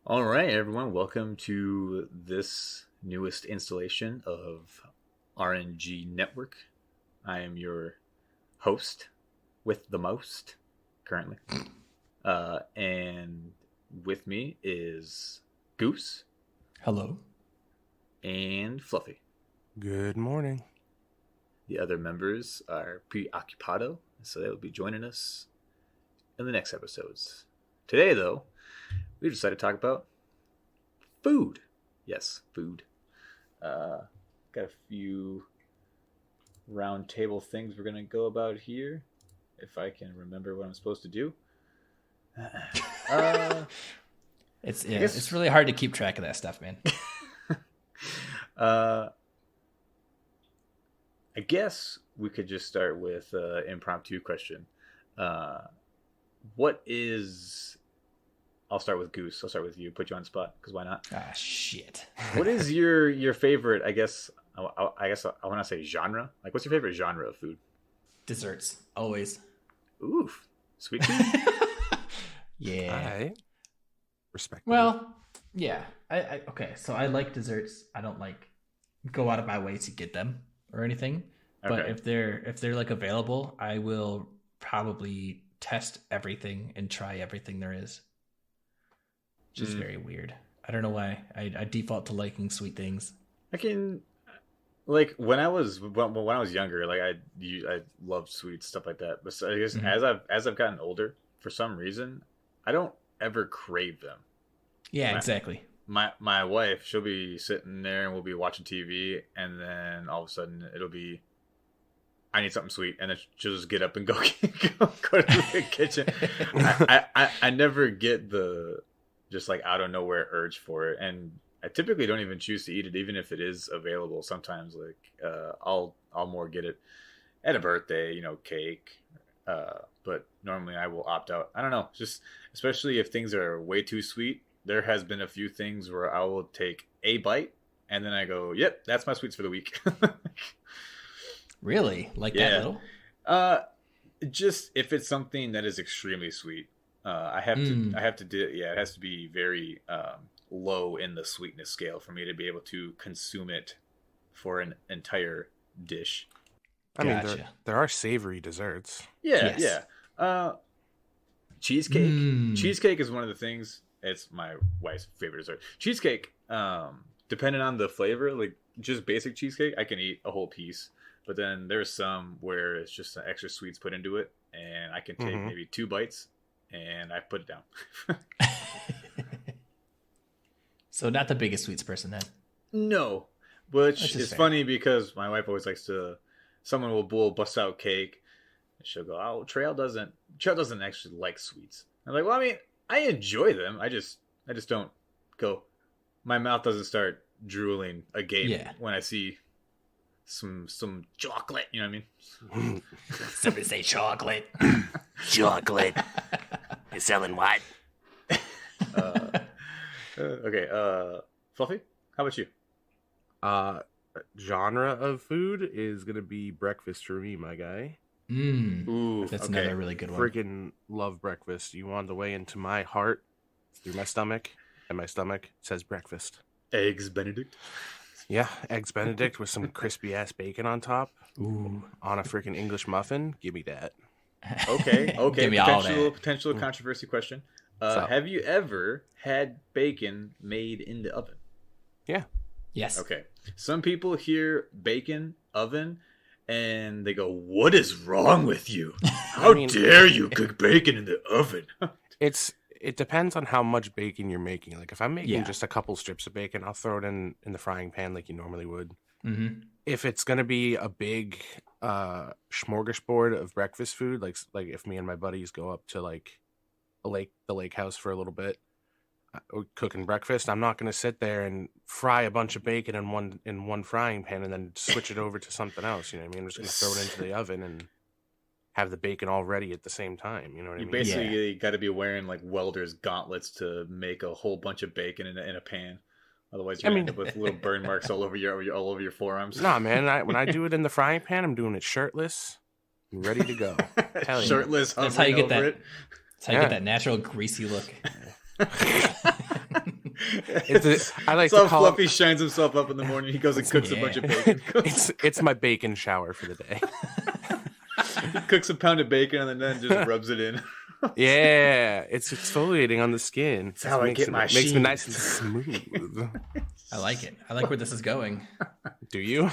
All right, everyone, welcome to this newest installation of RNG Network. I am your host with the most currently. And with me is Goose Hello. and Fluffy. Good morning. The other members are preoccupado, so they will be joining us in the next episodes. Today, though, we decided to talk about food. Yes, food. Got a few round table things we're going to go about here, if I can remember what I'm supposed to do. It's really hard to keep track of that stuff, man. I guess we could just start with an impromptu question. What is... I'll start with Goose. I'll start with you. Put you on the spot, because why not? Ah, shit. What is your favorite, I guess I want to say genre? Like, what's your favorite genre of food? Desserts. Always. Oof. Sweet tea? Yeah. All right. Respect. Well, yeah. Okay, so I like desserts. I don't like go out of my way to get them or anything. But Okay. if they're like available, I will probably test everything and try everything there is. Which is very weird. I don't know why. I default to liking sweet things. I can, like, when I was younger, like I loved sweets, stuff like that. But so I guess as I've gotten older, for some reason, I don't ever crave them. Yeah, exactly. My wife, she'll be sitting there and we'll be watching TV, and then all of a sudden it'll be, I need something sweet, and then she'll just get up and go to the kitchen. I never get the just like out of nowhere urge for it, and I typically don't even choose to eat it, even if it is available. Sometimes, like I'll more get it at a birthday, cake. But normally I will opt out. I don't know, just especially if things are way too sweet. There has been a few things where I will take a bite and then I go, "Yep, that's my sweets for the week." Really? Like Yeah. that little? Just if it's something that is extremely sweet, I have to do. Yeah, it has to be very low in the sweetness scale for me to be able to consume it for an entire dish. I mean, Gotcha. there are savory desserts. Yeah, Yes. yeah. Cheesecake. Mm. Cheesecake is one of the things. It's my wife's favorite dessert. Cheesecake. Depending on the flavor, like just basic cheesecake, I can eat a whole piece. But then there's some where it's just extra sweets put into it, and I can take maybe 2 bites, and I put it down. So not the biggest sweets person then. No, which Which is is fair. funny because my wife always likes to. Someone will bust out cake, and she'll go, "Oh, Trail doesn't actually like sweets." I'm like, "Well, I mean, I enjoy them. I just don't go. My mouth doesn't start drooling again when I see some chocolate. You know what I mean?" Somebody say chocolate. Chocolate. You're selling what? Okay, Fluffy, how about you? Genre of food is gonna be breakfast for me, my guy. Ooh, That's okay. another really good one. Freaking love breakfast. You want the way into my heart, through my stomach, and my stomach says breakfast. Eggs Benedict. Yeah, eggs Benedict with some crispy ass bacon on top, Ooh. on a freaking English muffin. Give me that. Okay. Give me all that. Potential controversy question. So- Have you ever had bacon made in the oven? Yeah. Yes. Okay. Some people hear bacon oven and they go, "What is wrong with you? How dare you cook bacon in the oven?" It depends on how much bacon you're making. Like if I'm making Yeah. just a couple strips of bacon, I'll throw it in the frying pan like you normally would. Mm-hmm. If it's gonna be a big smorgasbord of breakfast food, like if me and my buddies go up to like the lake house for a little bit, cooking breakfast, I'm not gonna sit there and fry a bunch of bacon in one frying pan and then switch it over to something else. You know what I mean? I'm just gonna throw it into the oven and have the bacon all ready at the same time. You know what I You mean? basically got to be wearing like welder's gauntlets to make a whole bunch of bacon in a pan. Otherwise, you're gonna end up with little burn marks all over your forearms. Nah, man. When I do it in the frying pan, I'm doing it shirtless, and ready to go. Hell yeah. Shirtless. That's how you get hovering that. over it. That's how you get that natural greasy look. I like so to call Fluffy shines himself up in the morning. He goes and cooks a bunch of bacon. it's my bacon shower for the day. He cooks a pound of bacon and then just rubs it in. Yeah, it's exfoliating on the skin. That's how I get my makes me sheen. nice and smooth. I like it. I like where this is going. Do you?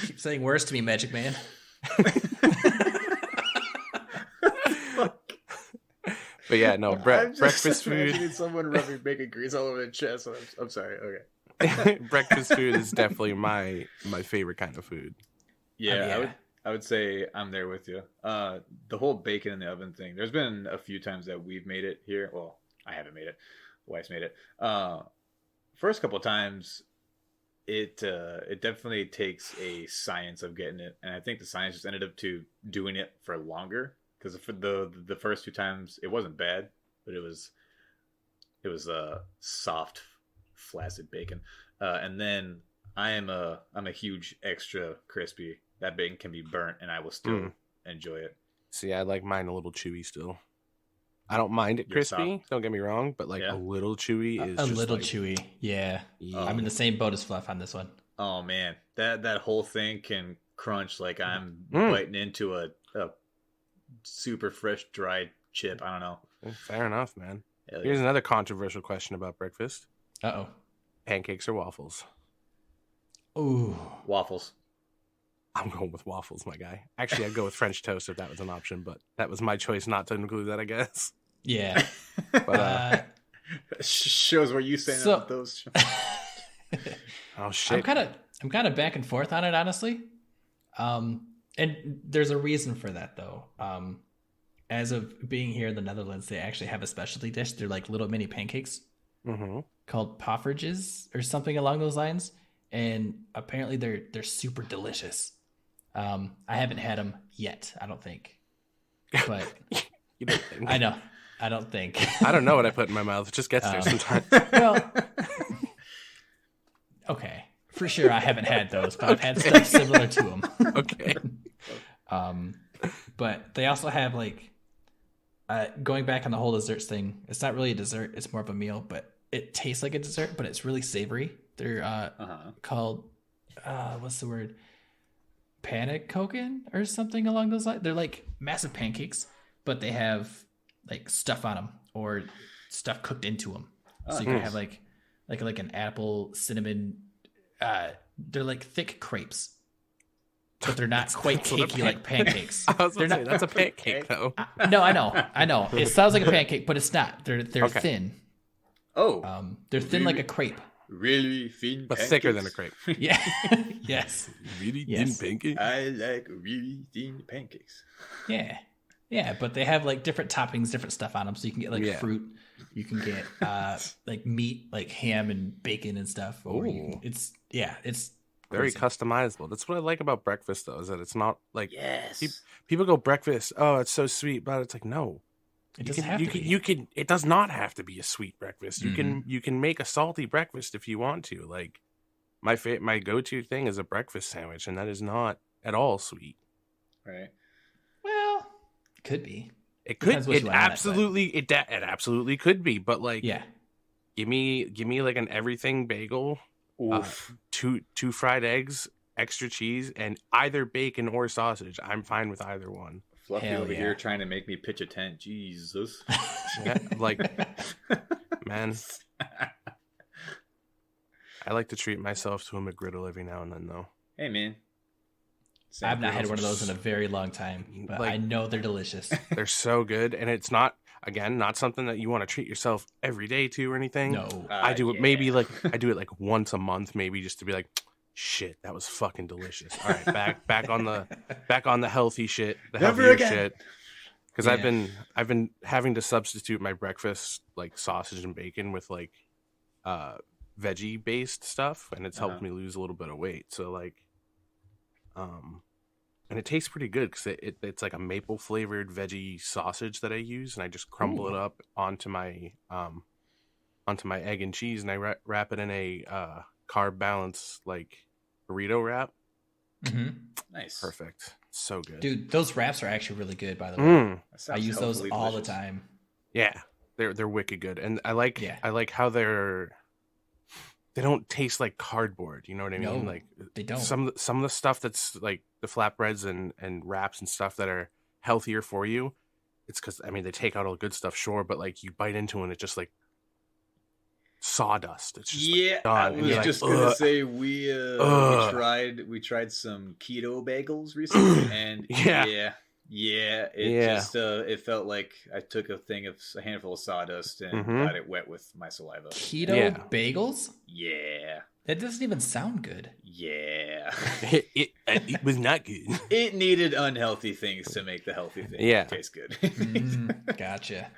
Keep saying words to me, Magic Man. But yeah, no, I'm just breakfast imagining food. someone rubbing bacon grease all over their chest. I'm sorry. Okay. Breakfast food is definitely my favorite kind of food. Yeah, I would say I'm there with you. The whole bacon in the oven thing. There's been a few times that we've made it here. Well, I haven't made it. Wife's made it. First couple of times, it definitely takes a science of getting it, and I think the science just ended up to doing it for longer. Because for the first two times, it wasn't bad, but it was soft, flaccid bacon. And then I'm a huge extra crispy. That bacon can be burnt, and I will still enjoy it. See, I like mine a little chewy still. I don't mind it You're crispy. soft. Don't get me wrong, but like a little chewy is A just little like, chewy. Yeah. Yeah. I'm in the same boat as Fluff on this one. Oh man, that whole thing can crunch like I'm biting into a super fresh dried chip. I don't know. Fair enough, man. Hell Here's yeah. another controversial question about breakfast: Uh-oh. pancakes or waffles? Ooh. Waffles. I'm going with waffles, my guy. Actually, I'd go with French toast if that was an option, but that was my choice not to include that, I guess. Yeah. But Shows where you stand So- with those. oh shit! I'm kind of back and forth on it, honestly. And there's a reason for that, though. As of being here in the Netherlands, they actually have a specialty dish. They're like little mini pancakes called poffertjes or something along those lines. And apparently they're super delicious. I haven't had them yet, I don't think. But You don't think? I know. I don't think. I don't know what I put in my mouth. It just gets there sometimes. Well, okay. For sure, I haven't had those, but I've had stuff similar to them. Okay. But they also have like going back on the whole desserts thing. It's not really a dessert; it's more of a meal, but it tastes like a dessert, but it's really savory. They're called what's the word? Pannenkoeken or something along those lines. They're like massive pancakes, but they have like stuff on them or stuff cooked into them. So you can have like an apple cinnamon. They're like thick crepes, but they're not quite cakey like pancakes. I was They're gonna say, not. that's a pancake, though. No, I know. It sounds like a pancake, but it's not. They're Okay. thin. Oh, They're thin like a crepe. really thin, But pancakes? thicker than a crepe. Yeah. Yes. Really Yes. thin pancake? I like really thin pancakes. Yeah. Yeah, but they have like different toppings, different stuff on them. So you can get like fruit. You can get like meat, like ham and bacon and stuff. Or it's Very crazy. customizable. That's what I like about breakfast, though, is that it's not like Yes. people go breakfast. Oh, it's so sweet, but it's like no. It doesn't have to be. You can. It does not have to be a sweet breakfast. You can make a salty breakfast if you want to. Like my go-to thing is a breakfast sandwich, and that is not at all sweet. Right. Well, could be. It Depends could. what It you want on it, absolutely. It absolutely could be. But like, Yeah. give me like an everything bagel, two fried eggs, extra cheese, and either bacon or sausage. I'm fine with either one. Fluffy Hell over yeah. here trying to make me pitch a tent. Jesus. Yeah, like, man, I like to treat myself to a McGriddle every now and then, though. Hey, man. I've not had one of those in a very long time, but Like- I know they're delicious. They're so good, and it's not something that you want to treat yourself every day to or anything. No. I do it yeah. maybe I do it like once a month, maybe just to be like, shit, that was fucking delicious. All right, back on the healthy shit, the Never healthier again. shit. Because I've been having to substitute my breakfast like sausage and bacon with like veggie based stuff, and it's helped me lose a little bit of weight. So like, and it tastes pretty good because it's like a maple flavored veggie sausage that I use, and I just crumble it up onto my egg and cheese, and I wrap it in a carb balance like burrito wrap. Mm-hmm. Nice. Perfect. So good. Dude, those wraps are actually really good, by the way. That sounds I use those healthily all delicious. the time. Yeah, they're wicked good, and I like how they're they don't taste like cardboard. You know what I mean? No, Like they don't. Some of the stuff that's like the flatbreads and wraps and stuff that are healthier for you. It's because I mean they take out all the good stuff, sure, but like you bite into it, and it's just like sawdust. It's just like, I done. And was you're just like, gonna "Ugh." say we tried some keto bagels recently, and Yeah. it felt like I took a handful of sawdust and got it wet with my saliva. Keto bagels? Yeah, That doesn't even sound good. yeah. It was not good. It needed unhealthy things to make the healthy thing taste good. Gotcha.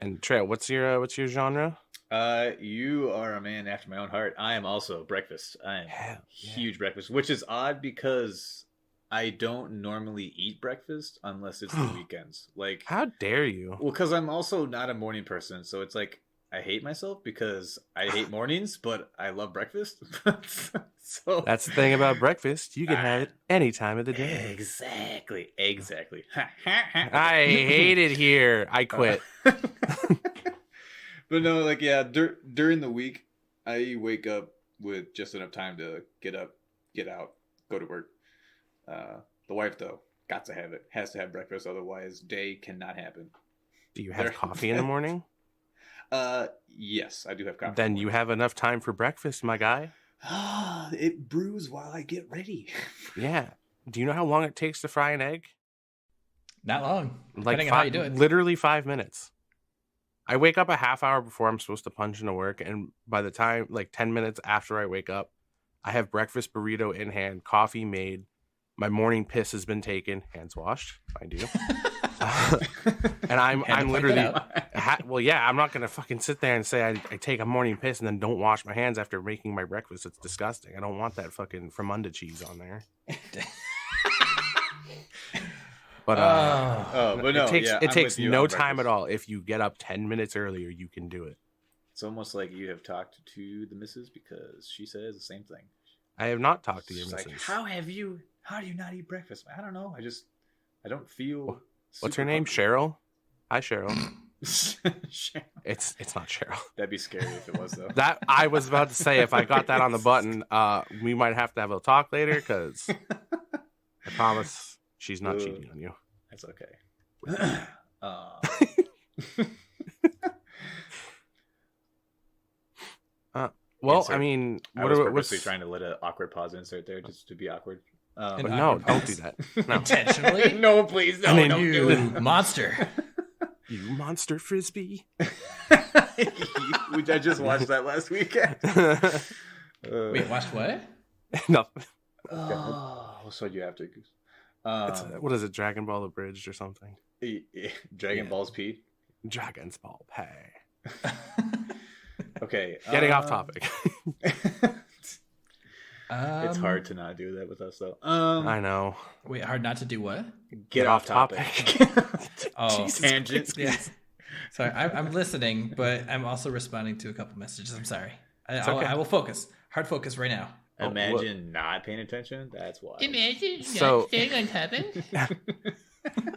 And Trail, what's your genre? You are a man after my own heart. I am also breakfast. I am huge breakfast, which is odd because I don't normally eat breakfast unless it's the weekends. Like, how dare you? Well, because I'm also not a morning person, so it's like I hate myself because I hate mornings, but I love breakfast. So that's the thing about breakfast. You can have it any time of the day. Exactly. I hate it here. I quit. But no, like, yeah, during the week, I wake up with just enough time to get up, get out, go to work. The wife, though, has to have breakfast, otherwise day cannot happen. Do you have coffee in the morning? Yes, I do have coffee. Then you have enough time for breakfast, my guy. It brews while I get ready. Yeah. Do you know how long it takes to fry an egg? Not long. Like Depending on how you do it. Literally 5 minutes. I wake up a half hour before I'm supposed to punch into work, and by the time, like 10 minutes after I wake up, I have breakfast burrito in hand, coffee made, my morning piss has been taken, hands washed, mind you. And I'm literally, I'm not gonna fucking sit there and say I take a morning piss and then don't wash my hands after making my breakfast. It's disgusting. I don't want that fucking Fremunda cheese on there. But it takes no time at all. If you get up 10 minutes earlier, you can do it. It's almost like you have talked to the missus because she says the same thing. I have not talked to your missus. Like, how do you not eat breakfast? I don't know. I don't feel. What's her name? Cheryl? Hi, Cheryl. Cheryl. It's not Cheryl. That'd be scary if it was, though. That I was about to say, if I got that on the button, we might have to have a talk later, because I promise she's not cheating on you. That's okay. Well, I mean, I was purposely trying to let an awkward pause insert there just to be awkward. But no, don't do that. No. Intentionally? No, please, no, don't do it. Monster. You monster frisbee. I just watched that last weekend. Wait, watched what? No. So you have to. What is it? Dragon Ball Abridged or something? Dragon Ball's P. Dragon's Ball Pay. Okay. Getting off topic. It's hard to not do that with us, though. I know. Wait, hard not to do what? Get off topic. Tangent. Yeah. Sorry, I'm listening, but I'm also responding to a couple messages. I'm sorry. I will focus. Hard focus right now. Imagine not paying attention. That's why. Imagine not staying on topic.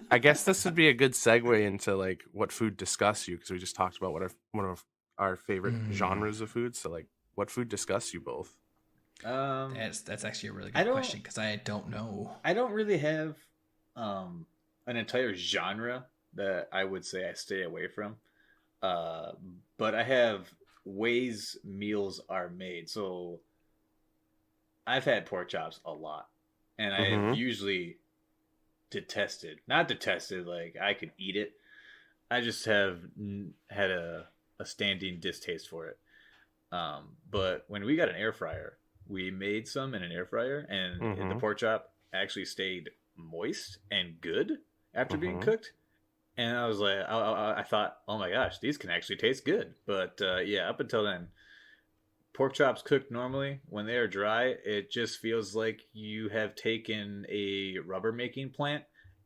I guess this would be a good segue into like what food disgusts you, because we just talked about one of our favorite genres of food. So like, what food disgusts you both? That's actually a really good question, because I don't know. I don't really have an entire genre that I would say I stay away from, but I have ways meals are made. So I've had pork chops a lot, and I have usually not detested, like I could eat it. I just have had a standing distaste for it. But when we got an air fryer, we made some in an air fryer, and the pork chop actually stayed moist and good after being cooked. And I was like, I thought, oh my gosh, these can actually taste good. But yeah, up until then, pork chops cooked normally, when they are dry, it just feels like you have taken a rubber making plant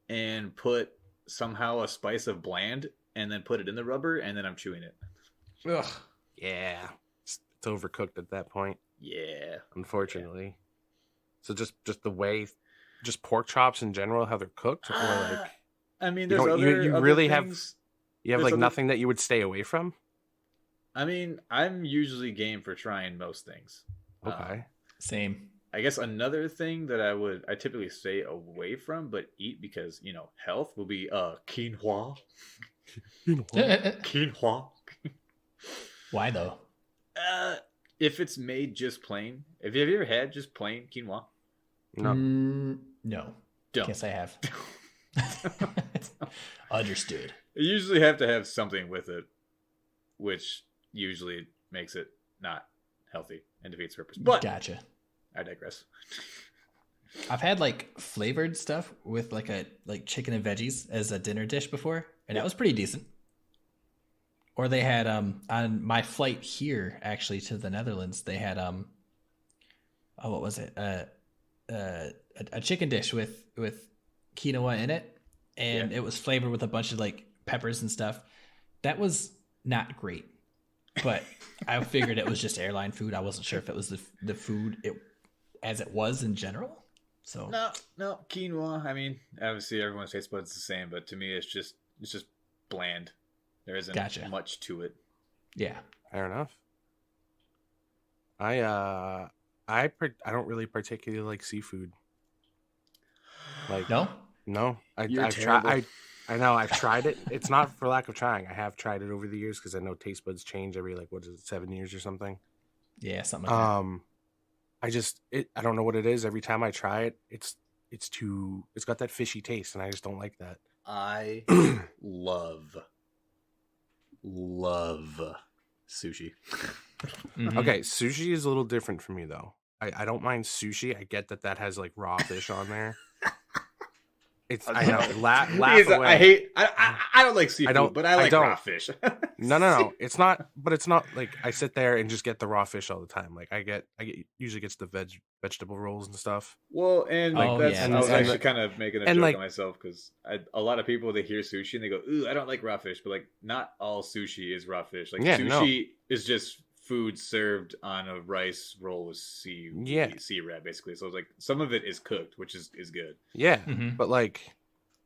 and put somehow a spice of bland and then put it in the rubber, and then I'm chewing it. Ugh. Yeah. It's overcooked at that point. Yeah. Unfortunately. Yeah. So just the way, just pork chops in general, how they're cooked? Or like, I mean, there's you really things, you have like nothing that you would stay away from? I mean, I'm usually game for trying most things. Okay. Same. I guess another thing that I typically stay away from but eat because, health will be quinoa. Quinoa. Why though? If it's made just plain. Have you ever had just plain quinoa? No. No. Don't. Guess I have. Understood. You usually have to have something with it, which usually makes it not healthy and defeats the purpose. But Gotcha. I digress. I've had like flavored stuff with like chicken and veggies as a dinner dish before, and that was pretty decent. Or they had on my flight here actually to the Netherlands, they had what was it? A chicken dish with quinoa in it, and it was flavored with a bunch of like peppers and stuff. That was not great, but I figured it was just airline food. I wasn't sure if it was the food as it was in general. So no quinoa. I mean, obviously everyone's taste buds the same, but to me, it's just bland. There isn't much to it. Yeah, fair enough. I don't really particularly like seafood. Like no, I've tried. I know I've tried it. It's not for lack of trying. I have tried it over the years because I know taste buds change every 7 years or something. Yeah, something like that. I don't know what it is. Every time I try it, it's got that fishy taste, and I just don't like that. I love sushi. Mm-hmm. Okay, sushi is a little different for me though. I don't mind sushi. I get that has like raw fish on there. I know. Laugh away. I don't like seafood, but I like raw fish. No. It's not. But it's not like I sit there and just get the raw fish all the time. Like I usually gets the vegetable rolls and stuff. Well, and I was actually kind of making a joke on myself because a lot of people, they hear sushi and they go, "Ooh, I don't like raw fish," but like not all sushi is raw fish. Like sushi is just food served on a rice roll with sea wrap, basically. So it's like some of it is cooked, which is good. Yeah, but like,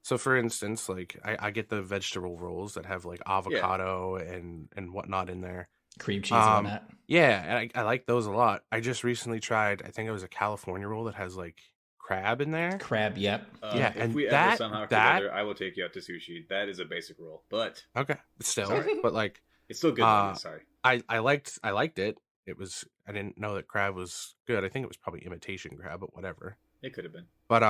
so for instance, like I get the vegetable rolls that have like avocado and whatnot in there, cream cheese on that. Yeah, and I like those a lot. I just recently tried. I think it was a California roll that has like crab in there. Crab, yep. Yeah, if we ever somehow together, I will take you out to sushi. That is a basic roll, but okay, still, but like it's still good. Sorry. I liked it. I didn't know that crab was good. I think it was probably imitation crab, but whatever. It could have been. But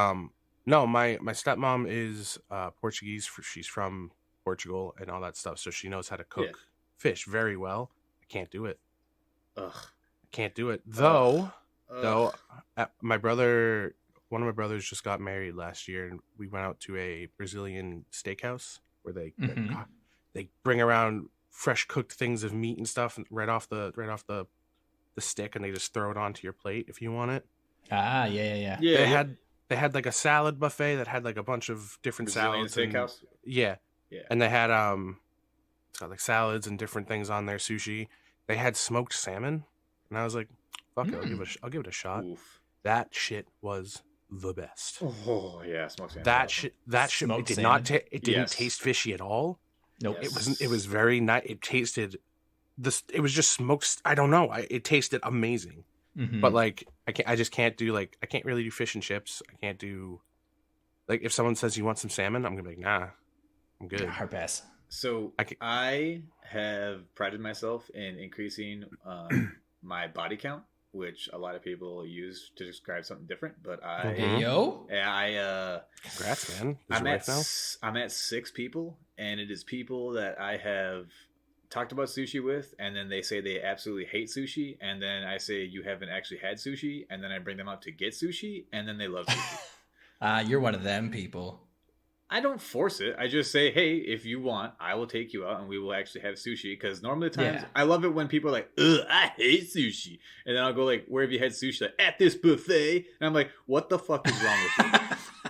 no, my stepmom is Portuguese. She's from Portugal and all that stuff, so she knows how to cook fish very well. I can't do it. Ugh. I can't do it. Though one of my brothers just got married last year, and we went out to a Brazilian steakhouse where they bring around fresh cooked things of meat and stuff right off the stick, and they just throw it onto your plate if you want it. Yeah. They had like a salad buffet that had like a bunch of different Brazilian salads. Steakhouse. Yeah, and they had it's got like salads and different things on their sushi. They had smoked salmon, and I was like, "Fuck it, I'll give it a shot." Oof. That shit was the best. Oh yeah, smoked salmon. That shit. Smoked It did salmon? not. It didn't taste fishy at all. Nope. Yes. It was very nice. It tasted it was just smoked. I don't know. It tasted amazing. Mm-hmm. But like I just can't do I can't really do fish and chips. I can't do like if someone says you want some salmon, I'm gonna be like, nah, I'm good. Hard pass. So I have prided myself in increasing my body count, which a lot of people use to describe something different. But congrats, man. I'm at 6 people, and it is people that I have talked about sushi with, and then they say they absolutely hate sushi, and then I say you haven't actually had sushi, and then I bring them out to get sushi, and then they love sushi. You're one of them people. I don't force it. I just say, hey, if you want, I will take you out and we will actually have sushi. Because normally times, I love it when people are like, ugh, I hate sushi. And then I'll go like, where have you had sushi? Like, at this buffet. And I'm like, what the fuck is wrong with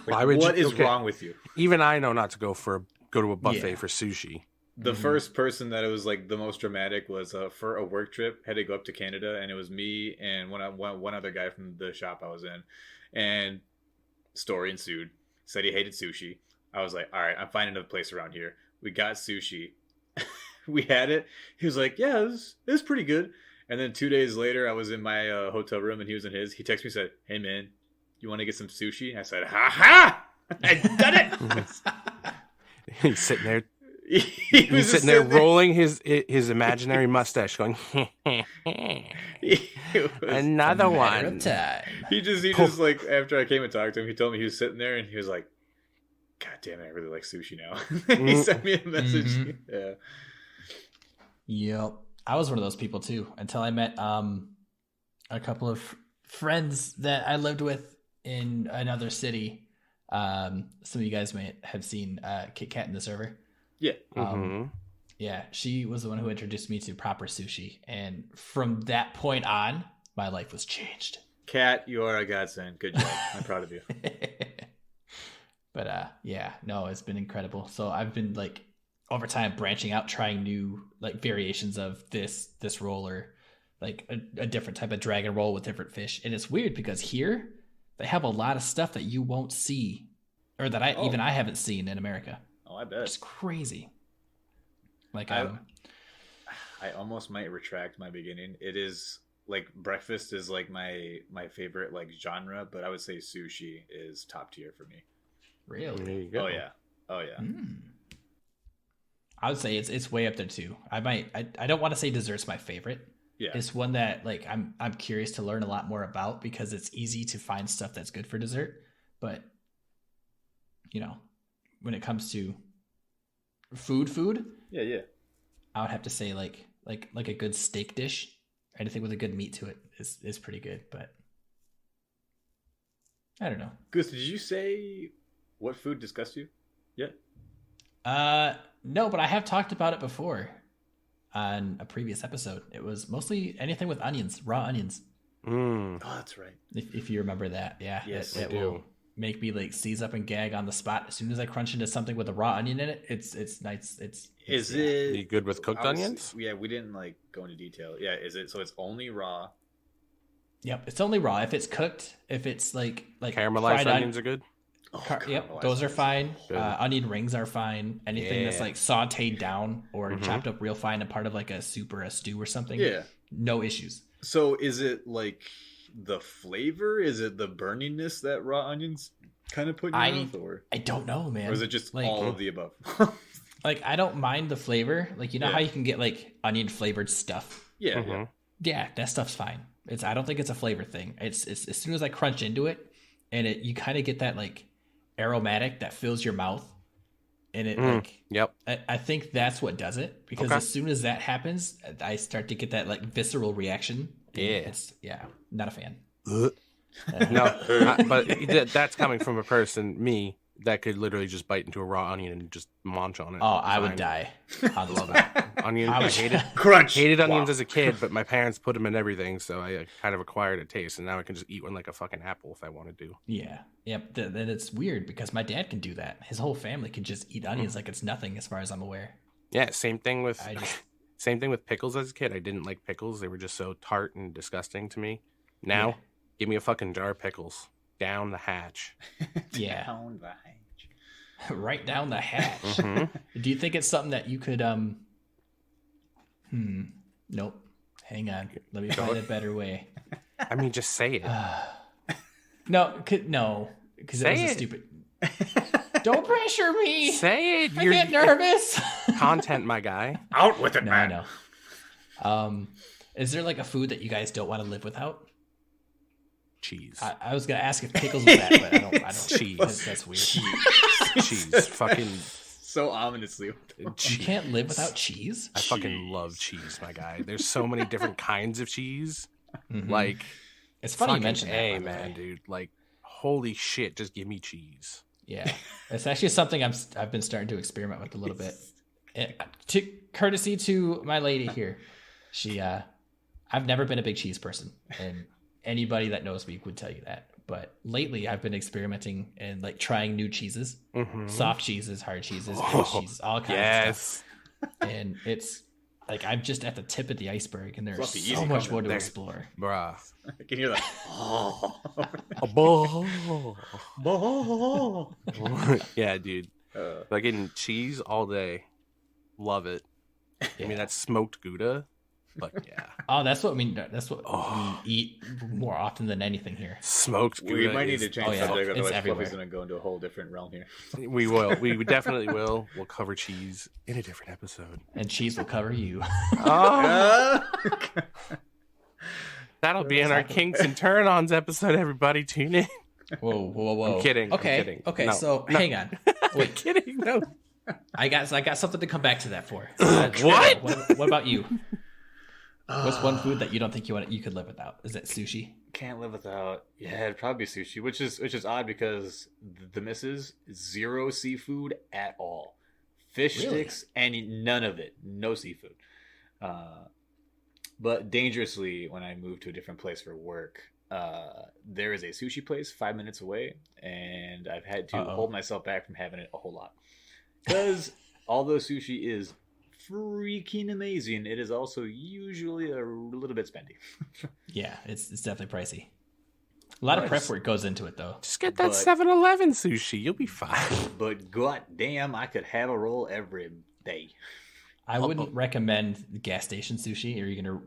you? What is wrong with you? Even I know not to go to a buffet for sushi. The first person that it was like the most dramatic was for a work trip, had to go up to Canada, and it was me and one other guy from the shop I was in. And story ensued. Said he hated sushi. I was like, all right, I'm finding a place around here. We got sushi. we had it. He was like, "Yeah, it was pretty good." And then 2 days later, I was in my hotel room and he was in his. He texted me and said, "Hey man, you want to get some sushi?" I said, "Ha ha! I done it." He's sitting there. He's sitting there rolling his imaginary mustache, going, "Another one." He just like after I came and talked to him, he told me he was sitting there and he was like, "God damn it, I really like sushi now." He sent me a message. Mm-hmm. Yeah. Yep. I was one of those people too until I met a couple of friends that I lived with in another city. Some of you guys may have seen Kit Kat in the server. Yeah. Yeah, she was the one who introduced me to proper sushi, and from that point on, my life was changed. Kat, you are a godsend. Good job. I'm proud of you. But yeah, no, it's been incredible. So I've been like over time branching out, trying new like variations of this roll, or like a different type of dragon roll with different fish. And it's weird because here they have a lot of stuff that you won't see, or that I haven't seen in America. Oh, I bet. It's crazy. Like I almost might retract my beginning. It is like breakfast is like my favorite like genre, but I would say sushi is top tier for me. Really? There you go. Oh yeah. I would say it's way up there too. I don't want to say dessert's my favorite. Yeah. It's one that like I'm curious to learn a lot more about because it's easy to find stuff that's good for dessert. But you know, when it comes to food, Yeah. I would have to say like a good steak dish, anything with a good meat to it is pretty good. But I don't know. Goose, did you say what food disgusts you? Yeah. No, but I have talked about it before on a previous episode. It was mostly anything with onions, raw onions. Oh, that's right. If you remember that, yeah. Yes, it will make me like seize up and gag on the spot as soon as I crunch into something with a raw onion in it. It's nice. Is yeah. it? Are you good with cooked onions? Yeah, we didn't like go into detail. Yeah, is it? So it's only raw. Yep, it's only raw. If it's cooked, if it's like Caramelized onions are good. Yep, those are fine. Onion rings are fine. Anything that's like sautéed down or chopped up real fine, and part of like a soup or a stew or something. Yeah, no issues. So is it like the flavor? Is it the burniness that raw onions kind of put in your mouth, or I don't know, man. Or is it just like, all of the above? Like I don't mind the flavor. Like you know how you can get like onion flavored stuff. Yeah, yeah, that stuff's fine. I don't think it's a flavor thing. It's as soon as I crunch into it, and you kind of get that like aromatic that fills your mouth, and it like I think that's what does it, because as soon as that happens, I start to get that like visceral reaction. Not a fan. No, but that's coming from a person, me, that could literally just bite into a raw onion and just munch on it. Oh, I would die. I love it. Onions, I hated crunch. Hated onions as a kid, but my parents put them in everything, so I kind of acquired a taste, and now I can just eat one like a fucking apple if I wanted to. Yeah. Yep. Then it's weird because my dad can do that. His whole family can just eat onions like it's nothing, as far as I'm aware. Yeah, same thing with pickles as a kid. I didn't like pickles; they were just so tart and disgusting to me. Now, give me a fucking jar of pickles down the hatch. Yeah. Down the hatch. Right down the hatch. Do you think it's something that you could Nope. Hang on. Let me find a better way. I mean, just say it. No, because that was stupid. Don't pressure me. Say it. I get nervous. Content, my guy. Out with it, man. No. Is there like a food that you guys don't want to live without? Cheese. I was gonna ask if pickles was that, but I don't. Cheese. That's weird. Cheese. Fucking. So ominously. You can't live without cheese? I fucking love cheese, my guy. There's so many different kinds of cheese. Like, it's funny you mention that. Hey, man, dude. Like, holy shit, just give me cheese. Yeah, it's actually something I've been starting to experiment with a little bit. Courtesy to my lady here, I've never been a big cheese person, and anybody that knows me would tell you that. But lately, I've been experimenting and like trying new cheeses, soft cheeses, hard cheeses, cheeses, all kinds of stuff. And it's like I'm just at the tip of the iceberg, and there's so much more to explore. Bruh. I can hear that. Yeah, dude. Like eating cheese all day. Love it. I mean, that's smoked Gouda, but yeah. Oh, that's what we eat more often than anything here. Smoked Gouda. We might need to change subject, it's otherwise everywhere. Fluffy's going to go into a whole different realm here. We will. We definitely will. We'll cover cheese in a different episode. And cheese will cover you. Oh. That'll be in our Kinks and Turn-Ons episode, everybody. Tune in. Whoa. I'm kidding. Okay. I'm kidding. Okay, No, so no. hang on. I'm kidding. No. I got something to come back to that for. What? What about you? What's one food that you don't think you could live without? Is it sushi? Can't live without. Yeah, it'd probably be sushi, which is odd because the missus zero seafood at all. Fish sticks and none of it. No seafood. But dangerously, when I moved to a different place for work, there is a sushi place 5 minutes away, and I've had to hold myself back from having it a whole lot. Because although sushi is freaking amazing, it is also usually a little bit spendy. Yeah, it's definitely pricey. A lot of prep work goes into it, though. Just get that 7-Eleven sushi. You'll be fine. But goddamn, I could have a roll every day. I wouldn't recommend the gas station sushi, or you're gonna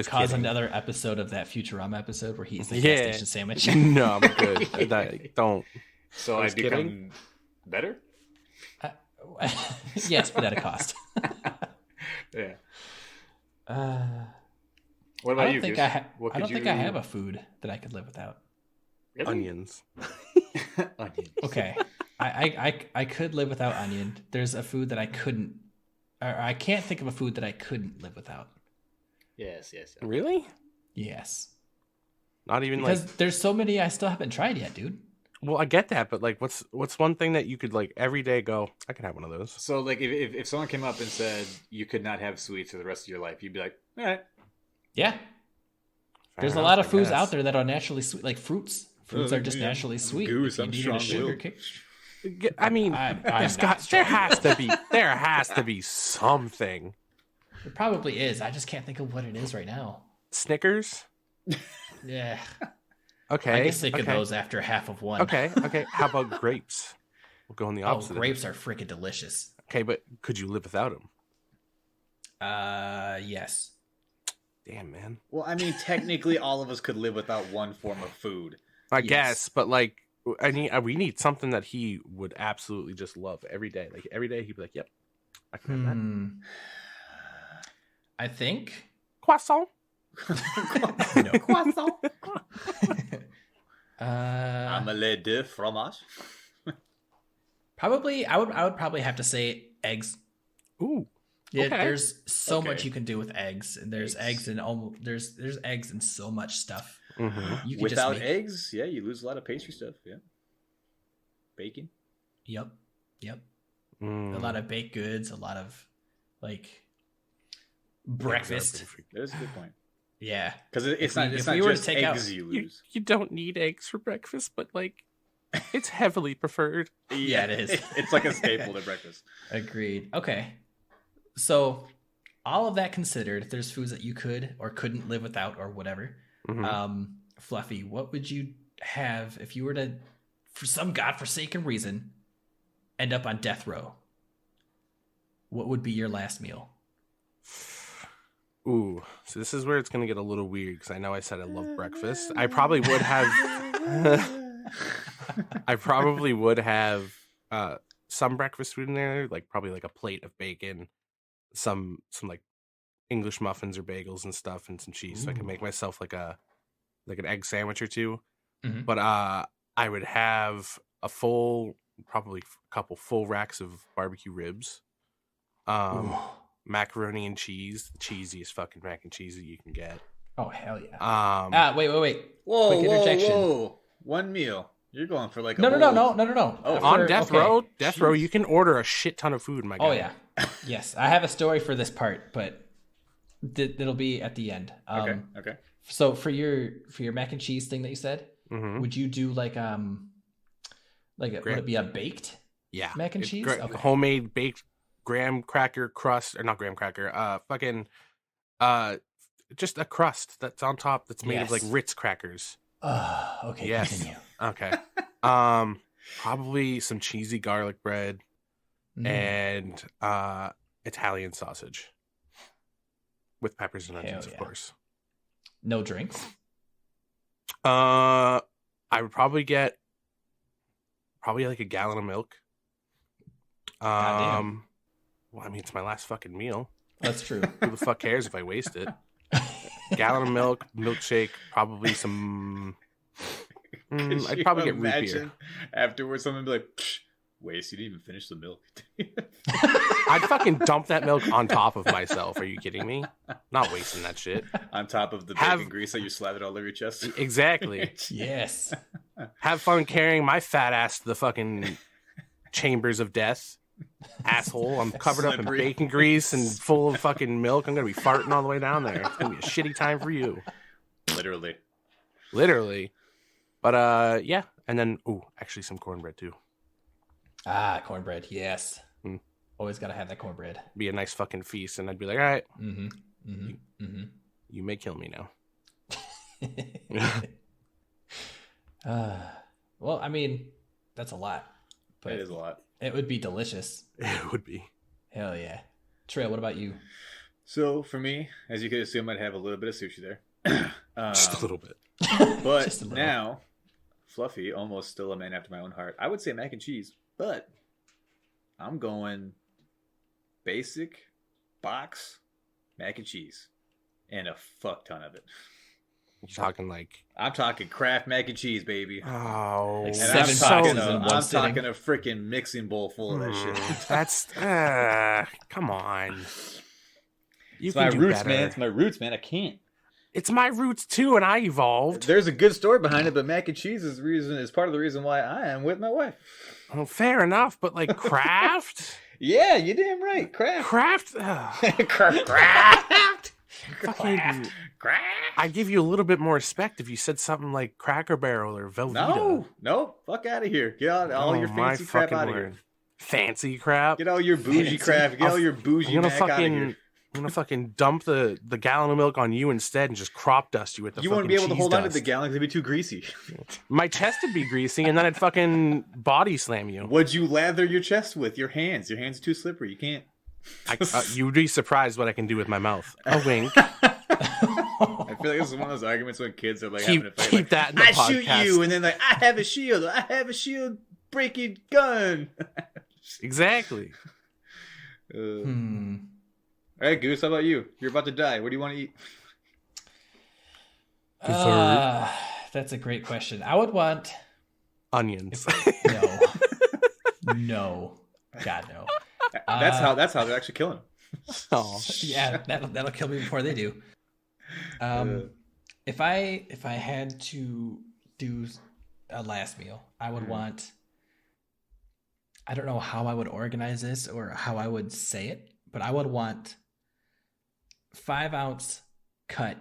cause kidding. another episode of that Futurama episode where he eats the gas station sandwich. No, I'm good. Don't. So I become better? Yes, but at a cost. Yeah. What about you? I don't think I have a food that I could live without. Really? Onions. Onions. Okay. I could live without onion. There's a food that I couldn't, or I can't think of a food that I couldn't live without. Yes. Really? Yes. Not even because there's so many I still haven't tried yet, dude. Well, I get that, but like, what's one thing that you could like every day go? I could have one of those. So, like, if someone came up and said you could not have sweets for the rest of your life, you'd be like, all right. Yeah. There's a lot of foods out there that are naturally sweet, like fruits. Fruits are just naturally sweet. Goose, I'm you strong need a sugar will. kick. I mean, there has to be something. There probably is. I just can't think of what it is right now. Snickers. Yeah. Okay. I guess think of those after half of one. Okay. How about grapes? We'll go in the opposite. Grapes are freaking delicious. Okay, but could you live without them? Yes. Damn, man. Well, I mean, technically, all of us could live without one form of food. I guess, but like, we need something that he would absolutely just love every day. Like every day, he'd be like, "Yep, I can have that." I think Croissant. No. Croissant. Uh, Omelette de fromage. Probably, I would probably have to say eggs. Ooh. Yeah, Okay. there's so much you can do with eggs, and there's eggs in almost there's eggs in so much stuff. Mm-hmm. You can Without just make, eggs, yeah, you lose a lot of pastry stuff. Yeah. Bacon. Yep. A lot of baked goods, a lot of like breakfast. That's a good point. Yeah, Because it's not if just we were to eggs take out- you lose. You don't need eggs for breakfast, but like, it's heavily preferred. Yeah, it is. It's like a staple to breakfast. Agreed. Okay, so all of that considered, there's foods that you could or couldn't live without or whatever. Mhm. Fluffy, what would you have if you were to, for some godforsaken reason, end up on death row? What would be your last meal? Ooh, so this is where it's gonna get a little weird because I know I said I love breakfast. I probably would have. I probably would have some breakfast food in there, like probably like a plate of bacon, some like English muffins or bagels and stuff, and some cheese, so I can make myself like an egg sandwich or two. Mhm. But I would have probably a couple full racks of barbecue ribs. Macaroni and cheese, the cheesiest fucking mac and cheese that you can get. Oh hell yeah! Wait. Whoa, Quick interjection. whoa. One meal. You're going for like a No. Oh, On death row, you can order a shit ton of food, my guy. Oh yeah, yes. I have a story for this part, but it'll be at the end. Okay. So for your mac and cheese thing that you said, Mhm. would you do would it be a baked Yeah, mac and It's cheese? great. Okay. Homemade baked graham cracker crust, or not graham cracker, just a crust that's on top that's made of like Yes. Ritz crackers. Okay. Yes. Continue. Okay. Probably some cheesy garlic bread, and Italian sausage with peppers and onions, of course. No drinks. I would probably get like a gallon of milk. Goddamn. Well, I mean, it's my last fucking meal. That's true. Who the fuck cares if I waste it? Gallon of milk, milkshake, probably some. I'd probably get root beer. Afterwards, someone would be like, waste, you didn't even finish the milk. I'd fucking dump that milk on top of myself. Are you kidding me? Not wasting that shit. On top of the bacon grease that you slathered all over your chest. Exactly. Yes. Have fun carrying my fat ass to the fucking chambers of death. Asshole. I'm covered up in bacon grease and full of fucking milk. I'm going to be farting all the way down there. It's going to be a shitty time for you. Literally. But, yeah. And then, actually some cornbread too. Ah, cornbread. Yes. Always got to have that cornbread. Be a nice fucking feast. And I'd be like, all right. You may kill me now. Well, I mean, that's a lot. But it is a lot. It would be delicious. It would be. Hell yeah. Trail, what about you? So for me, as you could assume, I'd have a little bit of sushi there. Just a little bit. But now, Fluffy, almost still a man after my own heart. I would say mac and cheese, but I'm going basic box mac and cheese and a fuck ton of it. You're talking like... I'm talking Kraft mac and cheese, baby. Oh. Like and 7 boxes in one I'm sitting. talking a freaking mixing bowl full of that shit. That's... come on. It's my roots, man. It's my roots, man. I can't. It's my roots, too, and I evolved. There's a good story behind it, but mac and cheese is part of the reason why I am with my wife. Well, fair enough, but like Kraft? Yeah, you damn right. Kraft. Kraft? Kraft. Fucking... I'd give you a little bit more respect if you said something like Cracker Barrel or Velveeta. No, fuck out of here. Get all your fancy crap out of here. Fancy crap? Get all your bougie crap. Get all your bougie mac out of here. I'm gonna fucking dump the gallon of milk on you instead and just crop dust you with the fucking cheese. You wouldn't be able to hold dust. on to the gallon because it'd be too greasy. My chest would be greasy and then I'd fucking body slam you. What'd you lather your chest with? Your hands. Your hands are too slippery. You can't. You'd be surprised what I can do with my mouth. A wink. I feel like this is one of those arguments when kids are like having a fight. Keep that in the I podcast. shoot you, and then like I have a shield. I have a shield breaking gun. Exactly. All right, Goose. How about you? You're about to die. What do you want to eat? That's a great question. I would want onions. No. God no. That's how they're actually killing him. Oh yeah, that'll kill me before they do. If I had to do a last meal, I would want. I don't know how I would organize this or how I would say it, but I would want 5-ounce cut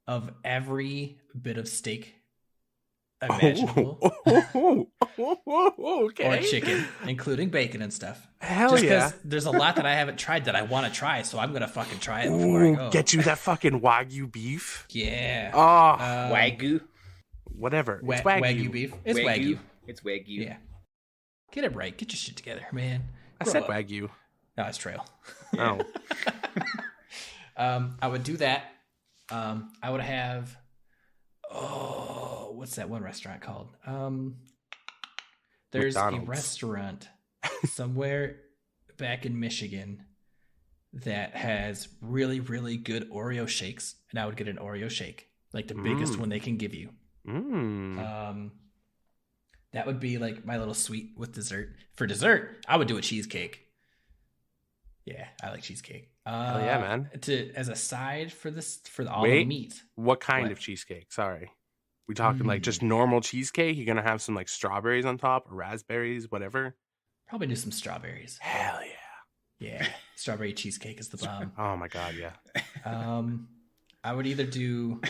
of every bit of steak imaginable. Okay. Or chicken, including bacon and stuff. Hell just yeah. because there's a lot that I haven't tried that I want to try, so I'm going to fucking try it before I go. Get you that fucking Wagyu beef. Yeah. Oh. Wagyu? Whatever. It's Wagyu. Wagyu beef. It's Wagyu. It's Wagyu. Yeah. Get it right. Get your shit together, man. I said Wagyu. No, it's Trail. Oh. I would do that. I would have... what's that one restaurant called? There's McDonald's. a restaurant somewhere back in Michigan that has really, really good Oreo shakes, and I would get an Oreo shake, like the biggest one they can give you. That would be like my little sweet with dessert. For dessert, I would do a cheesecake. Yeah, I like cheesecake. Hell yeah, man. As a side for all the meat. What kind of cheesecake? Sorry. We talking like just normal cheesecake? You're going to have some like strawberries on top or raspberries, whatever? Probably do some strawberries. Hell yeah. Yeah. Strawberry cheesecake is the bomb. Oh my God, yeah. I would either do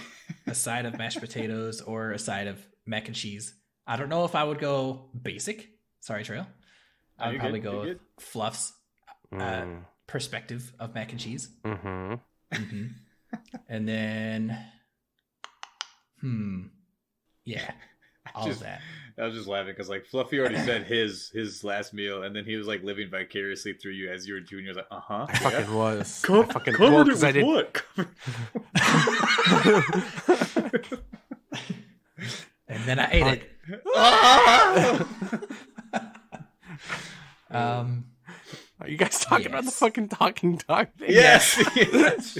a side of mashed potatoes or a side of mac and cheese. I don't know if I would go basic. Sorry, Trail. I would probably go with Fluff's perspective of mac and cheese. And then, yeah, all of that. I was just laughing because like Fluffy already said his last meal, and then he was like living vicariously through you as you were doing. He was like, I fucking was. covered well, it with I did. what? And then I ate it. Are you guys talking about the fucking talking dog thing? Yes.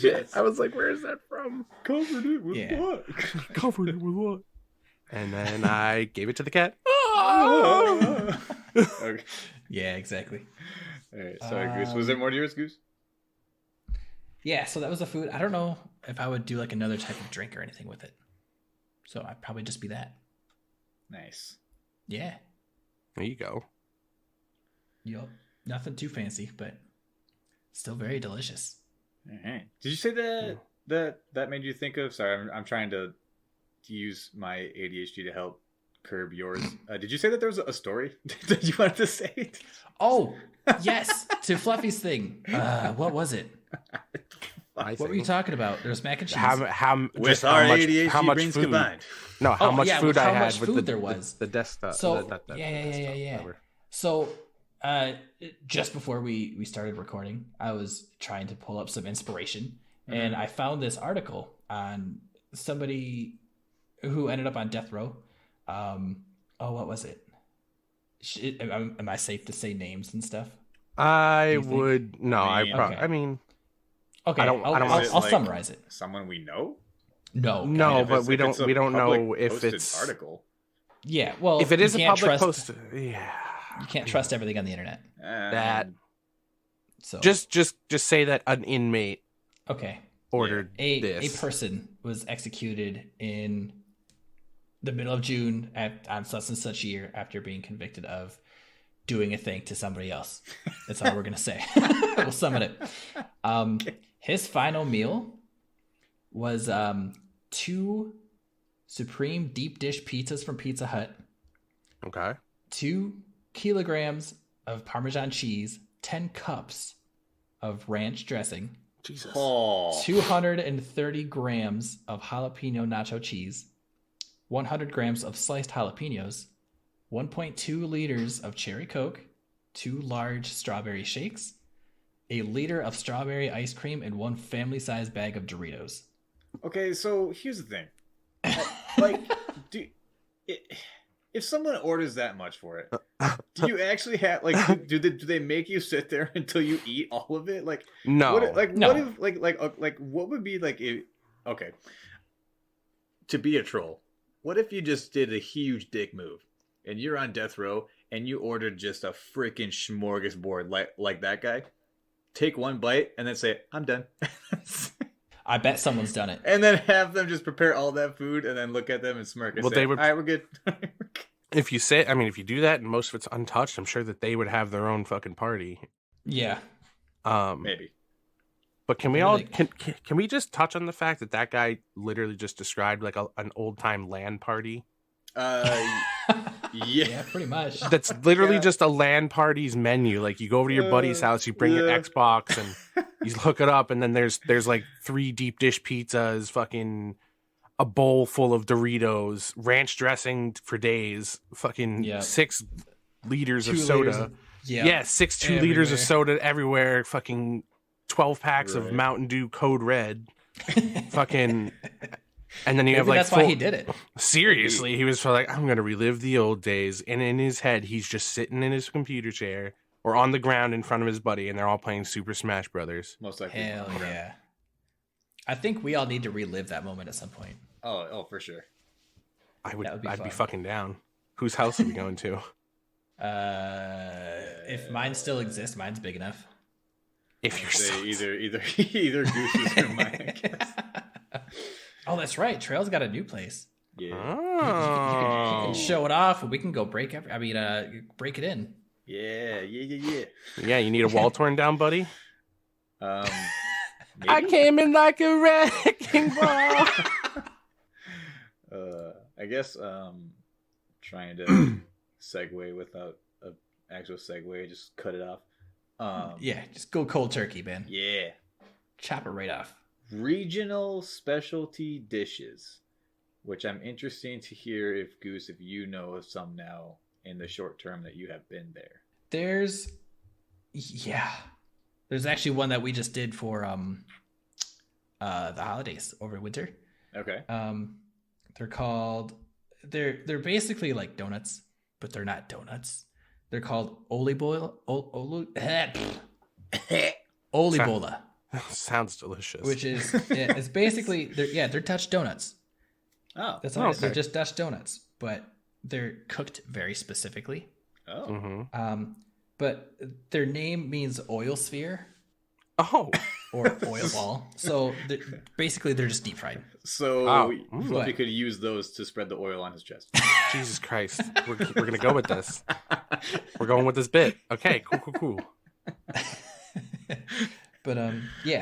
Yes. I was like, where is that from? Covered it with what? Covered it with what? And then I gave it to the cat. Okay. Yeah, exactly. All right. Sorry, Goose. Was there more to yours, Goose? Yeah, so that was the food. I don't know if I would do like another type of drink or anything with it. So I'd probably just be that. Nice. Yeah. There you go. Yup. Nothing too fancy, but still very delicious. All right. Did you say that made you think of? Sorry, I'm trying to use my ADHD to help curb yours. Did you say that there was a story that you wanted to say? Oh, yes. To Fluffy's thing. What was it? What were you talking about? There's mac and cheese. With our ADHD brains combined. No, how much food I had with there was. The desktop. So yeah. So just before we started recording, I was trying to pull up some inspiration, and I found this article on somebody who ended up on death row. What was it? Am I safe to say names and stuff? I would no. Okay. I mean, okay. I'll summarize it. Someone we know? No, but we don't know if it's article. Yeah, well, if it is a public post, yeah, you can't trust everything on the internet. That so just say that an inmate ordered this. A person was executed in the middle of June on such and such year after being convicted of doing a thing to somebody else. That's all we're gonna say. We'll sum it up. His final meal was 2 supreme deep dish pizzas from Pizza Hut. Okay. 2 kilograms of Parmesan cheese, 10 cups of ranch dressing. Jesus. 230 grams of jalapeno nacho cheese, 100 grams of sliced jalapenos, 1.2 liters of cherry Coke, 2 large strawberry shakes, a liter of strawberry ice cream, and 1 family-sized bag of Doritos. Okay, so here's the thing. Like, if someone orders that much for it, do you actually have like? Do they make you sit there until you eat all of it? Like, no. What if what would be like? Okay, to be a troll, what if you just did a huge dick move and you're on death row and you ordered just a freaking smorgasbord like that guy? Take 1 bite and then say, "I'm done." I bet someone's done it. And then have them just prepare all that food and then look at them and smirk and say, all right, we're good. If you do that and most of it's untouched, I'm sure that they would have their own fucking party. Yeah. Maybe. But can we just touch on the fact that guy literally just described like an old time LAN party? Yeah, pretty much. That's literally just a LAN party's menu. Like you go over to your buddy's house, you bring your Xbox, and you hook it up, and then there's like 3 deep dish pizzas, fucking a bowl full of Doritos, ranch dressing for days, fucking 6 liters of soda. 2 liters of soda everywhere. Fucking 12 packs of Mountain Dew Code Red. Fucking. And then you have like that's why he did it. Seriously, he was like, I'm gonna relive the old days. And in his head, he's just sitting in his computer chair or on the ground in front of his buddy, and they're all playing Super Smash Brothers. Most likely. Hell yeah. I think we all need to relive that moment at some point. Oh, for sure. I'd be fucking down. Whose house are we going to? If mine still exists, mine's big enough. If you're either Goose's or mine, I guess. Oh, that's right. Trail's got a new place. Yeah. Oh. He can show it off, and we can go break it in. Yeah. Yeah, you need a wall torn down, buddy? Maybe? I came in like a wrecking ball. I guess trying to segue without an actual segue, just cut it off. Just go cold turkey, man. Yeah. Chop it right off. Regional specialty dishes. which I'm interested to hear if Goose, if you know of some now in the short term that you have been there. There's actually one that we just did for the holidays over winter. Okay. They're basically like donuts, but they're not donuts. They're called Olibola. Olibola. Sounds delicious. Which is it's basically they're Dutch donuts. Oh, That's all. Okay. They're just Dutch donuts, but they're cooked very specifically. oh, Mm-hmm. But their name means oil sphere Oh, or oil ball. So basically, they're just deep fried. so Oh. Fluffy could use those to spread the oil on his chest. Jesus Christ. We're gonna go with this. We're going with this bit. Okay, cool. But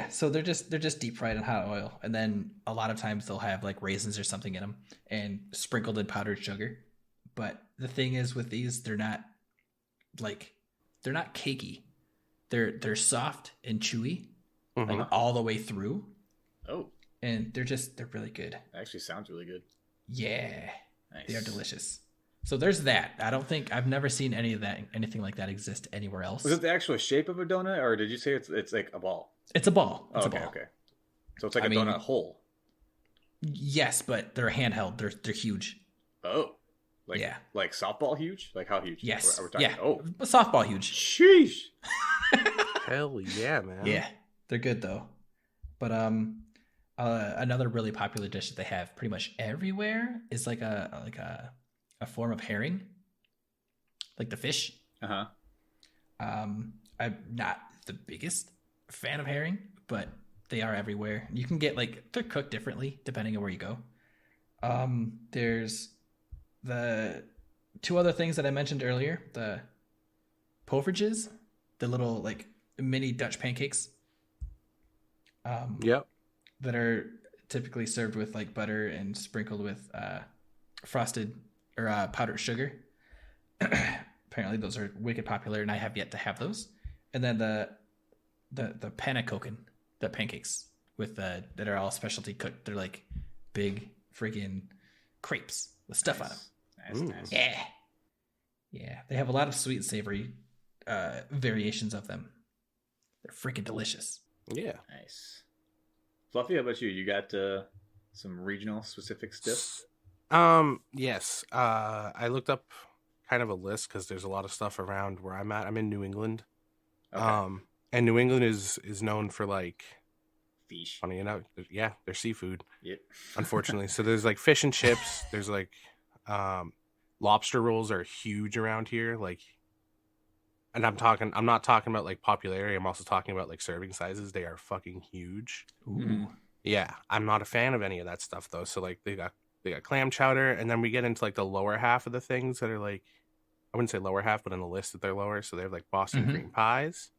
so they're just deep fried in hot oil, and then a lot of times they'll have like raisins or something in them and sprinkled in powdered sugar. But the thing is with these, they're not cakey. They're soft and chewy, Mhm. like all the way through, Oh, and they're really good. actually sounds really good. Yeah, Nice. they are delicious. So there's that. I've never seen anything like that exist anywhere else. Was it the actual shape of a donut, or did you say it's like a ball? It's a ball. Oh, It's okay, a ball. okay. So it's like I a mean- donut hole. Yes, but they're handheld. They're huge. Oh, like Yeah. like softball huge? Like how huge? Yes. Are we talking? Yeah. Oh, But softball huge. sheesh. Hell yeah, man. Yeah, they're good though. But another really popular dish that they have pretty much everywhere is like a form of herring, like the fish. Uh huh. I'm not the biggest fan of herring, but they are everywhere. You can get they're cooked differently depending on where you go. There's the two other things that I mentioned earlier: the poffertjes, the little like mini Dutch pancakes. Yep. That are typically served with like butter and sprinkled with frosted or powdered sugar. Apparently those are wicked popular, and I have yet to have those. And then the pannekoeken, the pancakes with that are all specialty cooked. They're like big friggin' crepes with stuff on them. Nice, Ooh. nice. Yeah. They have a lot of sweet and savory variations of them. They're freaking delicious. Yeah. Nice. Fluffy, how about you? You got some regional specific stuff? Yes. I looked up kind of a list because there's a lot of stuff around where I'm at. I'm in New England. Okay. And New England is known for like, Fish. funny enough, their seafood, Yep. unfortunately. So there's like fish and chips. There's like, lobster rolls are huge around here. Like, and I'm not talking about like popularity. I'm also talking about like serving sizes. They are fucking huge. Ooh. Mhm. Yeah, I'm not a fan of any of that stuff though. So like they got clam chowder, and then we get into like the lower half of the things that are like, I wouldn't say lower half, but on the list that they're lower. So they have like Boston Mhm. cream pies,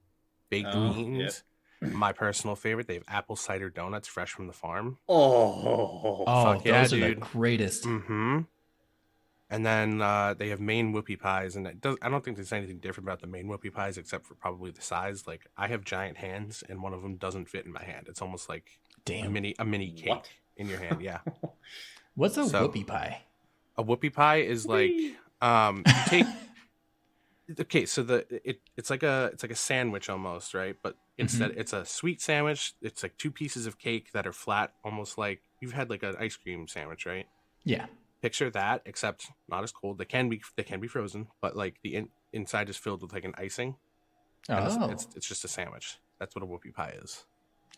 baked Oh, beans. My personal favorite, they have apple cider donuts fresh from the farm. Oh. Oh, Fuck yeah, those are the dude. greatest. Mm-hmm. And then they have Maine whoopie pies, and I don't think there's anything different about the Maine whoopie pies except for probably the size. Like I have giant hands, and one of them doesn't fit in my hand. It's almost like a mini cake What? in your hand. Yeah. What's a So- whoopie pie? A whoopie pie is like Whee! you take okay, so it's like a sandwich almost, right? But instead it's a sweet sandwich. It's like two pieces of cake that are flat, almost like you've had like an ice cream sandwich, right? Yeah. Picture that, except not as cold. They can be frozen, but like the inside is filled with like an icing. And Oh. it's just a sandwich. That's what a whoopie pie is.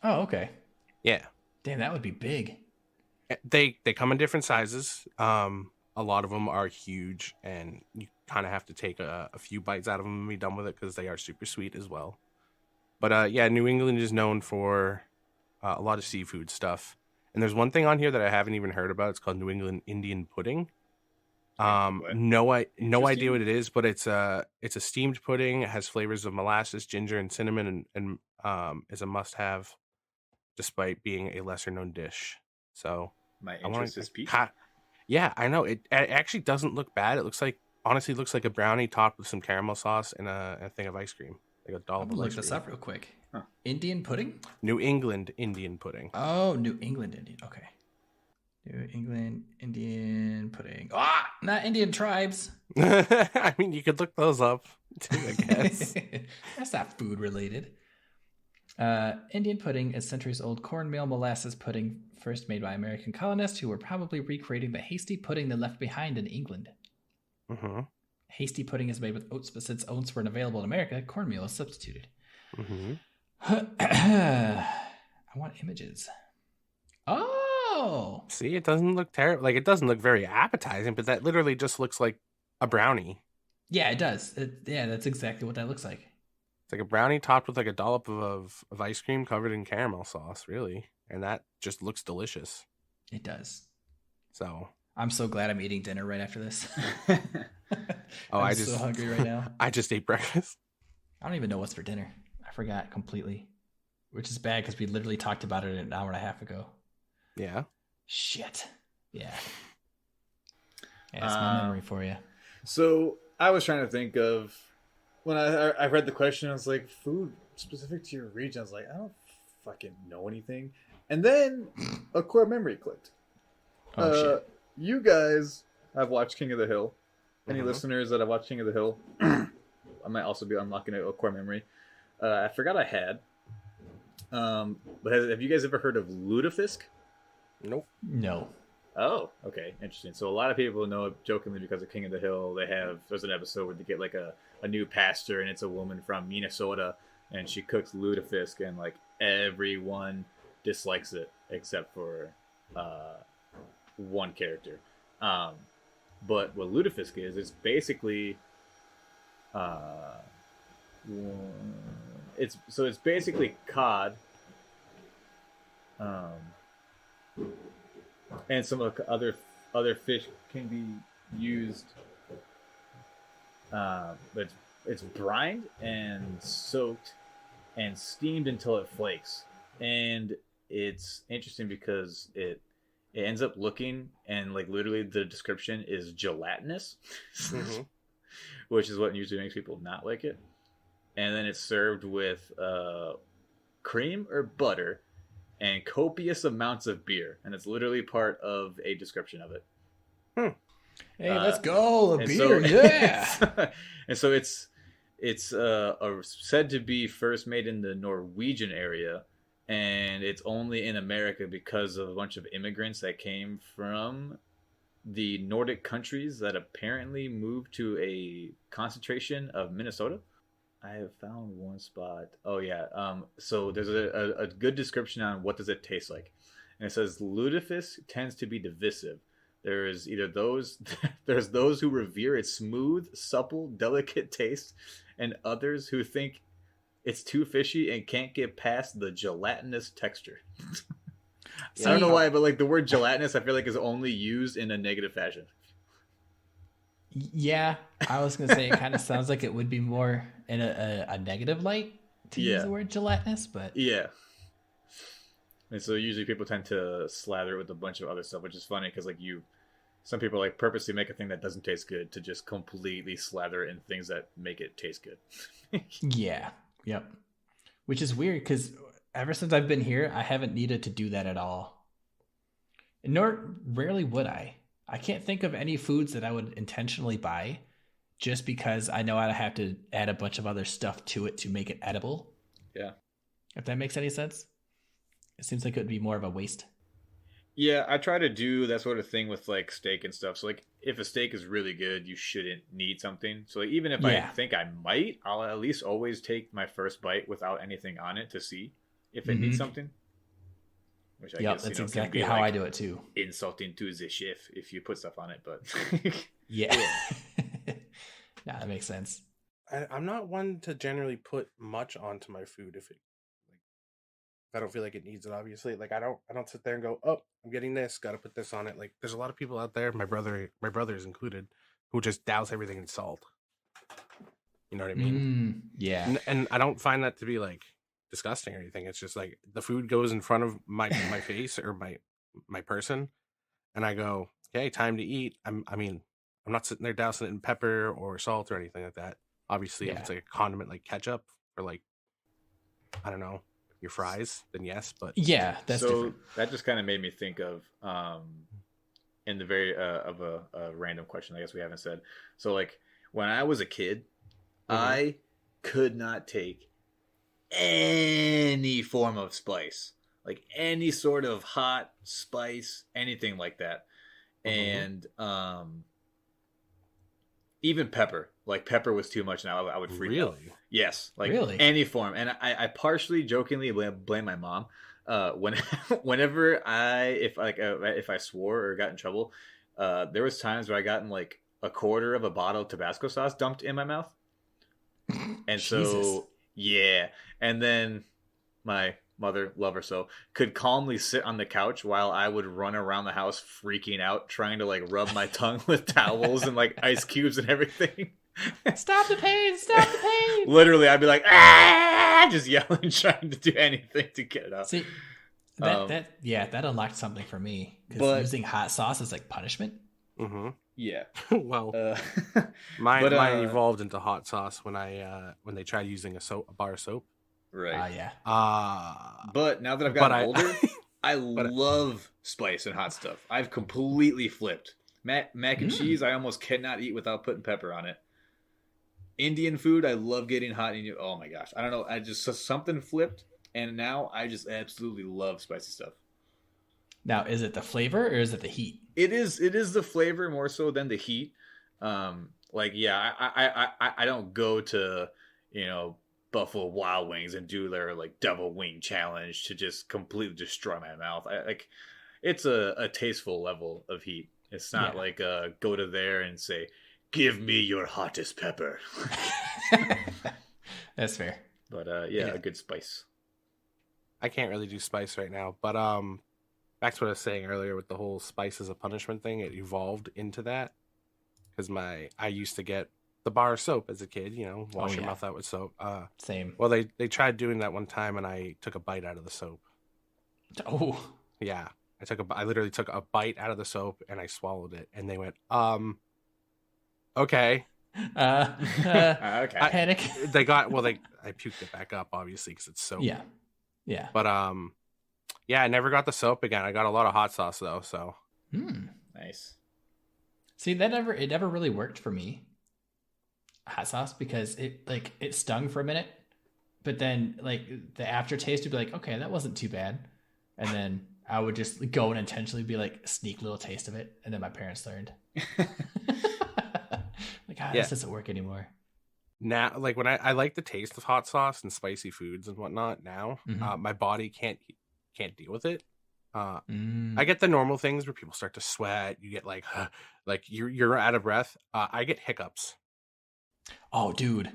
Oh, okay. Yeah. Damn, that would be big. They come in different sizes. A lot of them are huge, and you kind of have to take a few bites out of them and be done with it because they are super sweet as well. But yeah, New England is known for a lot of seafood stuff. And there's one thing on here that I haven't even heard about. It's called New England Indian pudding. What? No idea Interesting. what it is, but it's a steamed pudding. It has flavors of molasses, ginger, and cinnamon, and is a must-have, despite being a lesser-known dish. So My I want interest is peaked. yeah, I know it actually doesn't look bad. It looks like a brownie topped with some caramel sauce and a thing of ice cream, like a I'm dollop gonna of look ice this cream. up real quick. Huh. Indian pudding? New England Indian pudding. Oh, New England Indian. Okay. New England Indian pudding. Ah, not Indian tribes. I mean, you could look those up too, I guess. That's not food related. Indian pudding is centuries-old cornmeal molasses pudding, first made by American colonists who were probably recreating the hasty pudding they left behind in England. Mm-hmm. Hasty pudding is made with oats, but since oats weren't available in America, cornmeal is substituted. Mm-hmm. I want images. Oh! See, it doesn't look terrible. Like, it doesn't look very appetizing, but that literally just looks like a brownie. Yeah, it does. Yeah, that's exactly what that looks like. It's like a brownie topped with like a dollop of ice cream covered in caramel sauce, really. And that just looks delicious. It does. So I'm so glad I'm eating dinner right after this. I'm so hungry right now. I just ate breakfast. I don't even know what's for dinner. I forgot completely. Which is bad because we literally talked about it an hour and a half ago. Yeah. Shit. Yeah. Yeah, it's my memory for you. So I was trying to think of when I read the question. I was like, food specific to your region. I was like, I don't fucking know anything. And then a core memory clicked. Shit. You guys have watched King of the Hill. Any listeners that have watched King of the Hill? I might also be unlocking a core memory. I forgot I had. But have you guys ever heard of lutefisk? Nope. No. Oh, okay, interesting. So a lot of people know it jokingly because of King of the Hill. There's an episode where they get like a new pastor, and it's a woman from Minnesota, and she cooks lutefisk, and like everyone dislikes it except for one character. But what lutefisk is, it's basically it's basically cod. And some of the other fish can be used, but it's brined and soaked and steamed until it flakes. And it's interesting because it ends up looking, and like literally the description is gelatinous, which is what usually makes people not like it. And then it's served with cream or butter and copious amounts of beer, and it's literally part of a description of it. Hey, let's go, a beer, so, yeah. And so it's said to be first made in the Norwegian area, and it's only in America because of a bunch of immigrants that came from the Nordic countries that apparently moved to a concentration of Minnesota. I have found one spot. Oh yeah. So there's a good description on what does it taste like, and it says lutefisk tends to be divisive. There's those who revere its smooth, supple, delicate taste, and others who think it's too fishy and can't get past the gelatinous texture. I don't know why, but like the word gelatinous, I feel like is only used in a negative fashion. Yeah, I was gonna say it kind of sounds like it would be more in a negative light to use the word gelatinous, but yeah. And so usually people tend to slather it with a bunch of other stuff, which is funny because like some people like purposely make a thing that doesn't taste good to just completely slather it in things that make it taste good. Yeah, yep. Which is weird because ever since I've been here, I haven't needed to do that at all. Nor rarely would I. I can't think of any foods that I would intentionally buy just because I know I'd have to add a bunch of other stuff to it to make it edible. Yeah. If that makes any sense. It seems like it would be more of a waste. Yeah, I try to do that sort of thing with like steak and stuff. So like if a steak is really good, you shouldn't need something. So like, even if I think I might, I'll at least always take my first bite without anything on it to see if it needs something. Which I guess, that's exactly how I do it too. Insulting to the chef if you put stuff on it, but yeah. Nah, that makes sense. I'm not one to generally put much onto my food if I don't feel like it needs it. Obviously, like I don't sit there and go, oh, I'm getting this, got to put this on it. Like there's a lot of people out there, my brother is included, who just douse everything in salt. You know what I mean? Yeah. And I don't find that to be like disgusting or anything. It's just like the food goes in front of my face or my person, and I go, okay, time to eat. I'm not sitting there dousing it in pepper or salt or anything like that. Obviously, if it's like a condiment like ketchup or like, I don't know, your fries, then yes. But yeah, that's so different. that just kind of made me think of in the very of a random question I guess we haven't said. So like when I was a kid, I could not take any form of spice, like any sort of hot spice, anything like that. And even pepper, like pepper was too much. Now I would freak out. Yes, like any form. And I partially jokingly blame my mom. Whenever if I swore or got in trouble, there was times where I gotten like a quarter of a bottle of Tabasco sauce dumped in my mouth. And so, yeah. And then my mother, love her so, could calmly sit on the couch while I would run around the house freaking out, trying to like rub my tongue with towels and like ice cubes and everything. Stop the pain! Stop the pain! Literally, I'd be like, ah, just yelling, trying to do anything to get it out. See, that unlocked something for me, because using hot sauce is like punishment. Yeah. Well, mine evolved into hot sauce when they tried using a bar of soap. Right. Yeah. But now that I've gotten older, I love spice and hot stuff. I've completely flipped. Mac and cheese, I almost cannot eat without putting pepper on it. Indian food, I love getting hot. Oh my gosh. I don't know. I just something flipped, and now I just absolutely love spicy stuff. Now, is it the flavor or is it the heat? It is the flavor more so than the heat. Like, yeah, I don't go to, Buffalo Wild Wings and do their like double wing challenge to just completely destroy my mouth. It's a tasteful level of heat. It's not like go to there and say, "Give me your hottest pepper." That's fair. But a good spice. I can't really do spice right now, but back to what I was saying earlier with the whole spice as a punishment thing. It evolved into that because I used to get the bar of soap as a kid, wash your mouth out with soap. Same. Well, they tried doing that one time, and I took a bite out of the soap. Oh. Yeah, I literally took a bite out of the soap and I swallowed it, and they went, okay. Okay. Panic. I puked it back up, obviously, because it's soap. Yeah. But I never got the soap again. I got a lot of hot sauce though, so. Nice. See, it never really worked for me, hot sauce, because it stung for a minute, but then like the aftertaste would be like, okay, that wasn't too bad, and then I would just go and intentionally be like sneak a little taste of it, and then my parents learned. This doesn't work anymore. Now, like when I like the taste of hot sauce and spicy foods and whatnot now, my body can't deal with it. I get the normal things where people start to sweat. You get like you're out of breath. I get hiccups. Oh, dude,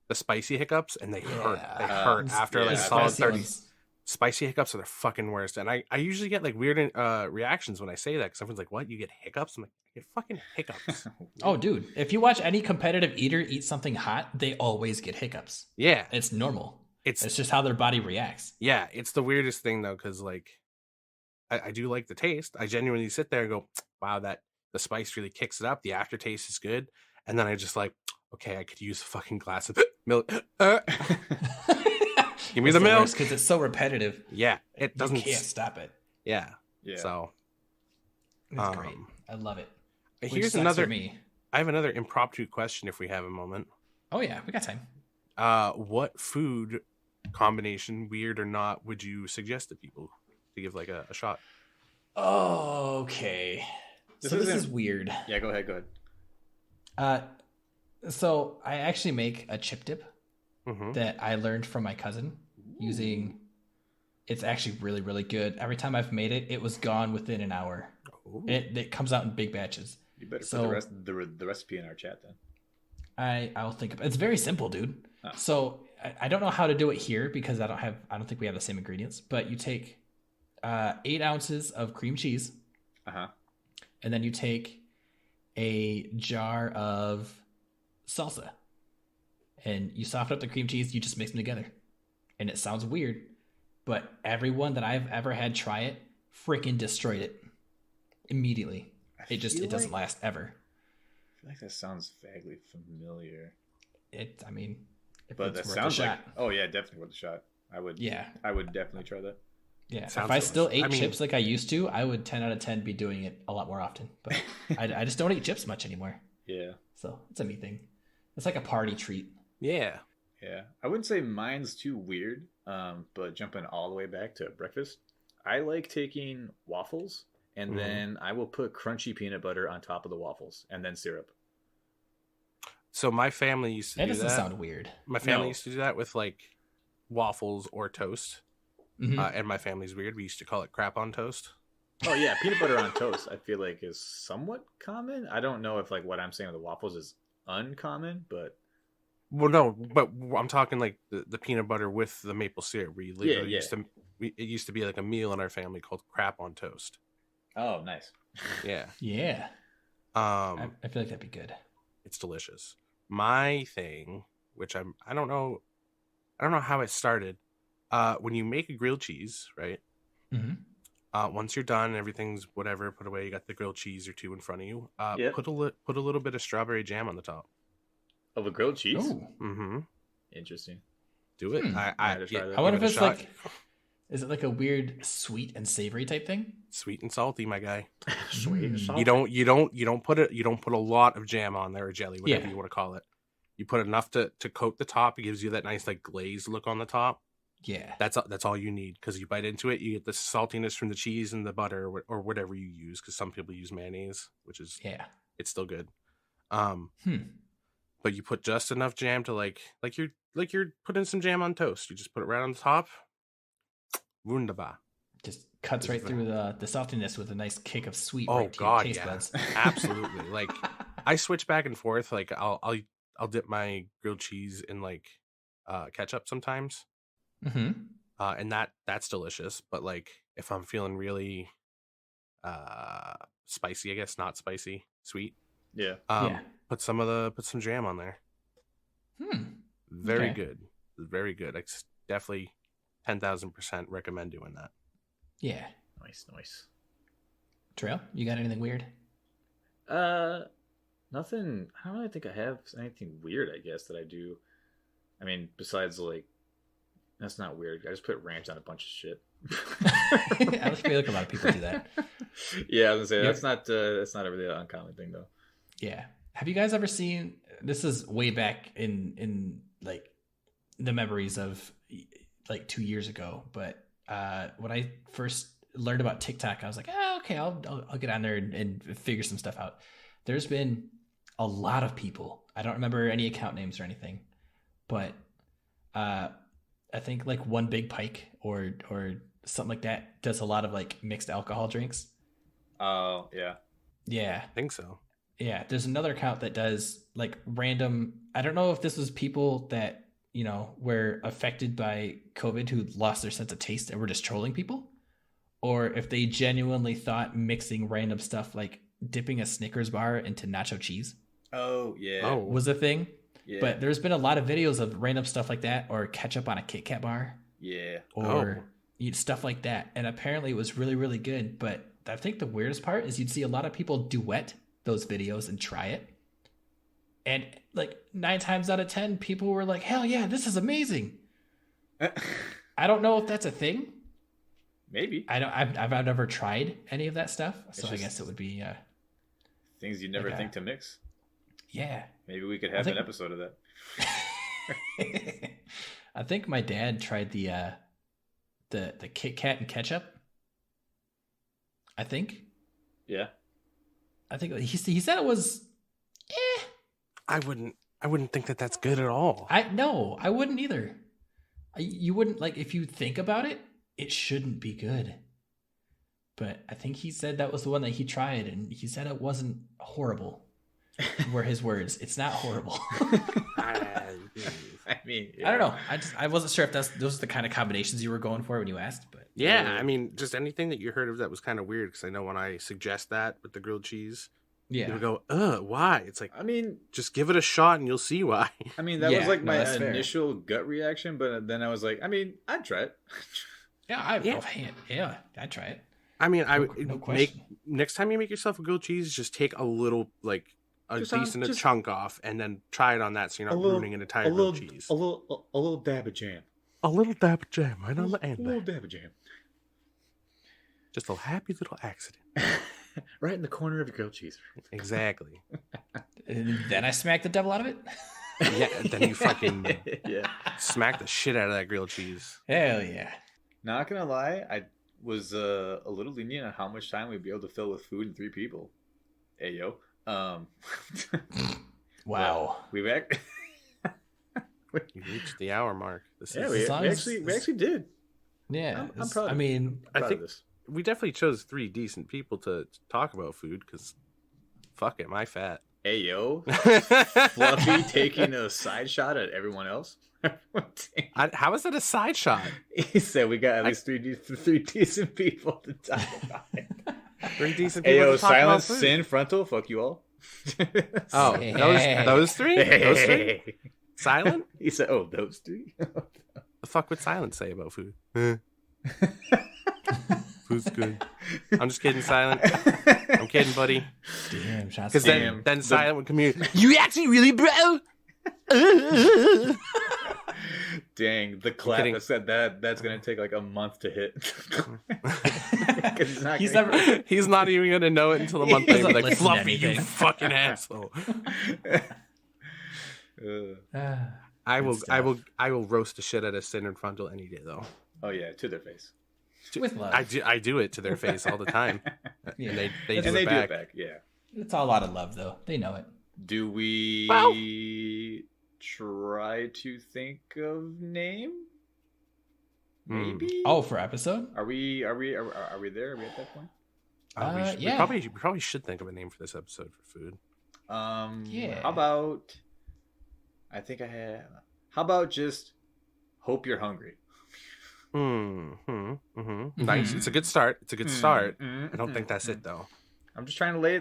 the spicy hiccups, and they hurt. They hurt after like solid 30. Spicy hiccups are the fucking worst, and I usually get like weird reactions when I say that, because everyone's like, "What? You get hiccups?" I'm like, "I get fucking hiccups." Oh, dude, if you watch any competitive eater eat something hot, they always get hiccups. Yeah, it's normal. It's just how their body reacts. Yeah, it's the weirdest thing though, because like I do like the taste. I genuinely sit there and go, "Wow, the spice really kicks it up. The aftertaste is good," and then I just like, okay, I could use a fucking glass of milk. Give me the milk, because it's so repetitive. Yeah, it doesn't. You can't stop it. Yeah. So it's great. I love it. Here's another. I have another impromptu question, if we have a moment. Oh yeah, we got time. What food combination, weird or not, would you suggest to people to give like a shot? Oh, okay. This is weird. Yeah, go ahead. So I actually make a chip dip that I learned from my cousin using. It's actually really, really good. Every time I've made it, it was gone within an hour. It comes out in big batches. You better put the recipe in our chat then. I'll think of it. It's very simple, dude. Oh. So I don't know how to do it here because I don't think we have the same ingredients. But you take 8 ounces of cream cheese, and then you take a jar of salsa, and you soften up the cream cheese. You just mix them together, and it sounds weird, but everyone that I've ever had try it freaking destroyed it immediately. It doesn't last ever. I feel like that sounds vaguely familiar. But that sounds like, oh yeah, definitely worth a shot. I would definitely try that. Yeah, if Sounds I still delicious. ate I mean- chips like I used to, I would 10 out of 10 be doing it a lot more often. But I just don't eat chips much anymore. Yeah. So it's a me thing. It's like a party treat. Yeah. Yeah. I wouldn't say mine's too weird, but jumping all the way back to breakfast, I like taking waffles and then I will put crunchy peanut butter on top of the waffles and then syrup. So my family used to That do doesn't that. sound weird. My family No. used to do that with like waffles or toast. Mhm. And my family's weird. We used to call it crap on toast. Oh yeah, peanut butter on toast I feel like is somewhat common. I don't know if like what I'm saying with the waffles is uncommon, but Well, no, but I'm talking like the peanut butter with the maple syrup. We literally yeah. it used to be like a meal in our family called crap on toast. oh nice. Yeah. Yeah. I feel like that'd be good. It's delicious. My thing, which I don't know how it started. When you make a grilled cheese, right? Mm-hmm. Once you're done, everything's whatever, put away. You got the grilled cheese or two in front of you. Yep. Put a little bit of strawberry jam on the top. Of a grilled cheese? Oh, Mm-hmm. Interesting. Do it. Hmm. I might have tried that. I wonder give if it it's a shot. like, is it like a weird sweet and savory type thing? Sweet and salty, my guy. Sweet and Mm. salty. You don't put a lot of jam on there or jelly, whatever Yeah. you want to call it. You put enough to coat the top. It gives you that nice like glazed look on the top. Yeah. That's all you need, because you bite into it, you get the saltiness from the cheese and the butter or whatever you use. Because some people use mayonnaise, which is Yeah. it's still good. But you put just enough jam to like you're putting some jam on toast. You just put it right on the top. Wunderbar. Just cuts right through the saltiness with a nice kick of sweet Oh right to God, your taste yeah, buds. absolutely. Like I switch back and forth. Like I'll dip my grilled cheese in like ketchup sometimes, Mm-hmm. and that's delicious. But like if I'm feeling really spicy, I guess not spicy, sweet. Yeah. Yeah. Put some jam on there. Very Okay. good. Very good. I definitely 10,000% recommend doing that. Yeah. Nice. Trail, you got anything weird? Nothing. I don't really think I have anything weird, I guess, that I do. I mean, besides like, that's not weird. I just put ranch on a bunch of shit. I feel like a lot of people do that. Yeah, I was gonna say Yep. that's not a really uncommon thing though. Yeah. Have you guys ever seen, this is way back in like the memories of like 2 years ago, but when I first learned about TikTok, I was like, okay, I'll get on there and figure some stuff out. There's been a lot of people, I don't remember any account names or anything, but I think like One Big Pike or something like that does a lot of like mixed alcohol drinks. Oh yeah. Yeah. I think so. Yeah, there's another account that does like random. I don't know if this was people that, you know, were affected by COVID who lost their sense of taste and were just trolling people, or if they genuinely thought mixing random stuff like dipping a Snickers bar into nacho cheese Oh yeah. Oh. was a thing. Yeah. But there's been a lot of videos of random stuff like that, or ketchup on a Kit Kat bar, yeah. or stuff like that. And apparently it was really, really good. But I think the weirdest part is you'd see a lot of people duet those videos and try it. And like 9 times out of 10, people were like, hell yeah, this is amazing. I don't know if that's a thing. Maybe I've never tried any of that stuff. So I just- guess it would be, things you never Okay. think to mix. yeah. Maybe we could have think- an episode of that. I think my dad tried the Kit Kat and ketchup. I think he said it was. I wouldn't think that that's good at all. I wouldn't either. You wouldn't, like, if you think about it, it shouldn't be good. But I think he said that was the one that he tried, and he said it wasn't horrible. Were his words. It's not horrible. I mean, I don't know. I wasn't sure if those are the kind of combinations you were going for when you asked, but Yeah, I mean, just anything that you heard of that was kind of weird, because I know when I suggest that with the grilled cheese, yeah. people go, why? It's like, I mean, just give it a shot and you'll see why. that Yeah, was like no, my that's fair. initial gut reaction, but then I was like, I mean, I'd try it. I'd try it. I mean, I No would make question. next time you make yourself a grilled cheese, just take a little, like a Just decent chunk off, and then try it on that, so you're not ruining an entire grilled cheese. a little dab of jam. A little dab of jam right on the A end. little dab of jam. Just a happy little accident. Right in the corner of your grilled cheese. Exactly. And then I smack the devil out of it. Yeah, and then you fucking Yeah. smack the shit out of that grilled cheese. Hell yeah. Not gonna lie, I was a little lenient on how much time we'd be able to fill with food and 3 people. Hey yo. Wow. We've actually. You reached the hour mark. This Yeah, is, we actually did. Yeah. I'm proud. I mean, I Proud think of this. we definitely chose 3 decent people to talk about food because fuck it, am I fat? Hey yo, Fluffy taking a side shot at everyone else. How is that a side shot? He said we got at least three decent people to talk about it. 3 decent Hey people yo, to talk about silence, food. sin, frontal. Fuck you all. Oh, those 3? Those 3? Silent? He said, "Oh, those 3." The fuck would Silent say about food? Food's good. I'm just kidding, Silent. I'm kidding, buddy. damn, shots Because fired. then Silent would communicate. You actually really, bro? Dang, the clap kidding. that said that's gonna take like a month to hit. 'Cause He's not even gonna know it until a month He later. doesn't Like, listen to Fluffy, you anything. fucking asshole. I will roast the shit out of Sin and Frontal any day though. Oh yeah, to their face. With love. I do it to their face all the time. Yeah. And they And do they it do back. it back. Yeah. It's all a lot of love, though. They know it. Do we Well- try to think of name? Hmm. Maybe. Oh, for episode? Are we there? Are we at that point? We Yeah. probably should think of a name for this episode for food. Yeah. How about? I think I have. How about just hope you're hungry? Nice. It's a good start. I don't think that's it though. I'm just trying to lay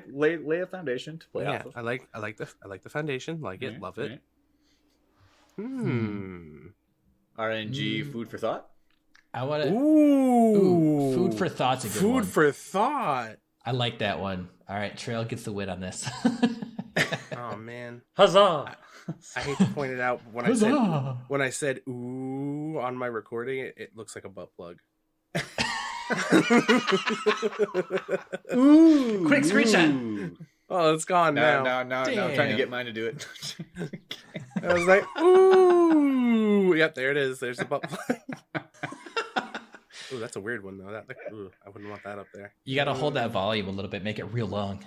a foundation to play Yeah, off of. I like the foundation. Like it, Right, love it. right. RNG food for thought. I want to. Ooh. Food for thought's a good Food one. for thought. I like that one. All right, Trail gets the win on this. Oh man, Huzzah! I hate to point it out. When I said ooh on my recording, it looks like a butt plug. Ooh, Quick screenshot. ooh. Oh, it's gone now. No, I'm trying to Damn. get mine to do it. I was like, ooh. Yep, there it is. There's the butt plug. Ooh, that's a weird one though. Ooh, I wouldn't want that up there. You got to hold that volume a little bit, make it real long.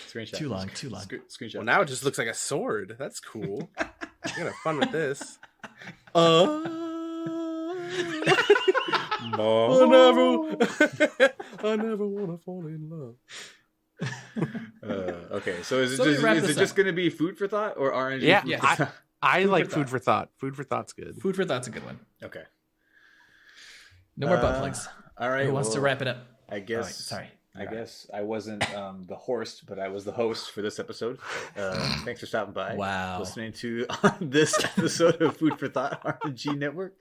Screenshot. Too long, too long. Screenshot. Well, now it just looks like a sword. That's cool. You're gonna have fun with this. I never want to fall in love. Okay, so is So we wrap it this just up. going to be food for thought or RNG? Yeah, food Yes. for thought? I Food like for food thought. for thought. Food for thought's good. Food for thought's a good one. Okay. No more butt plugs. All right. Who wants to well, wrap it up? I guess. sorry. I guess I wasn't the horse, but I was the host for this episode. Thanks for stopping by. Wow. Listening to this episode of Food for Thought RNG Network.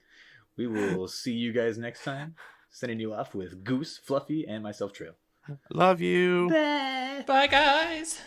We will see you guys next time. Sending you off with Goose, Fluffy, and myself, Trail. Love you. Bye, guys.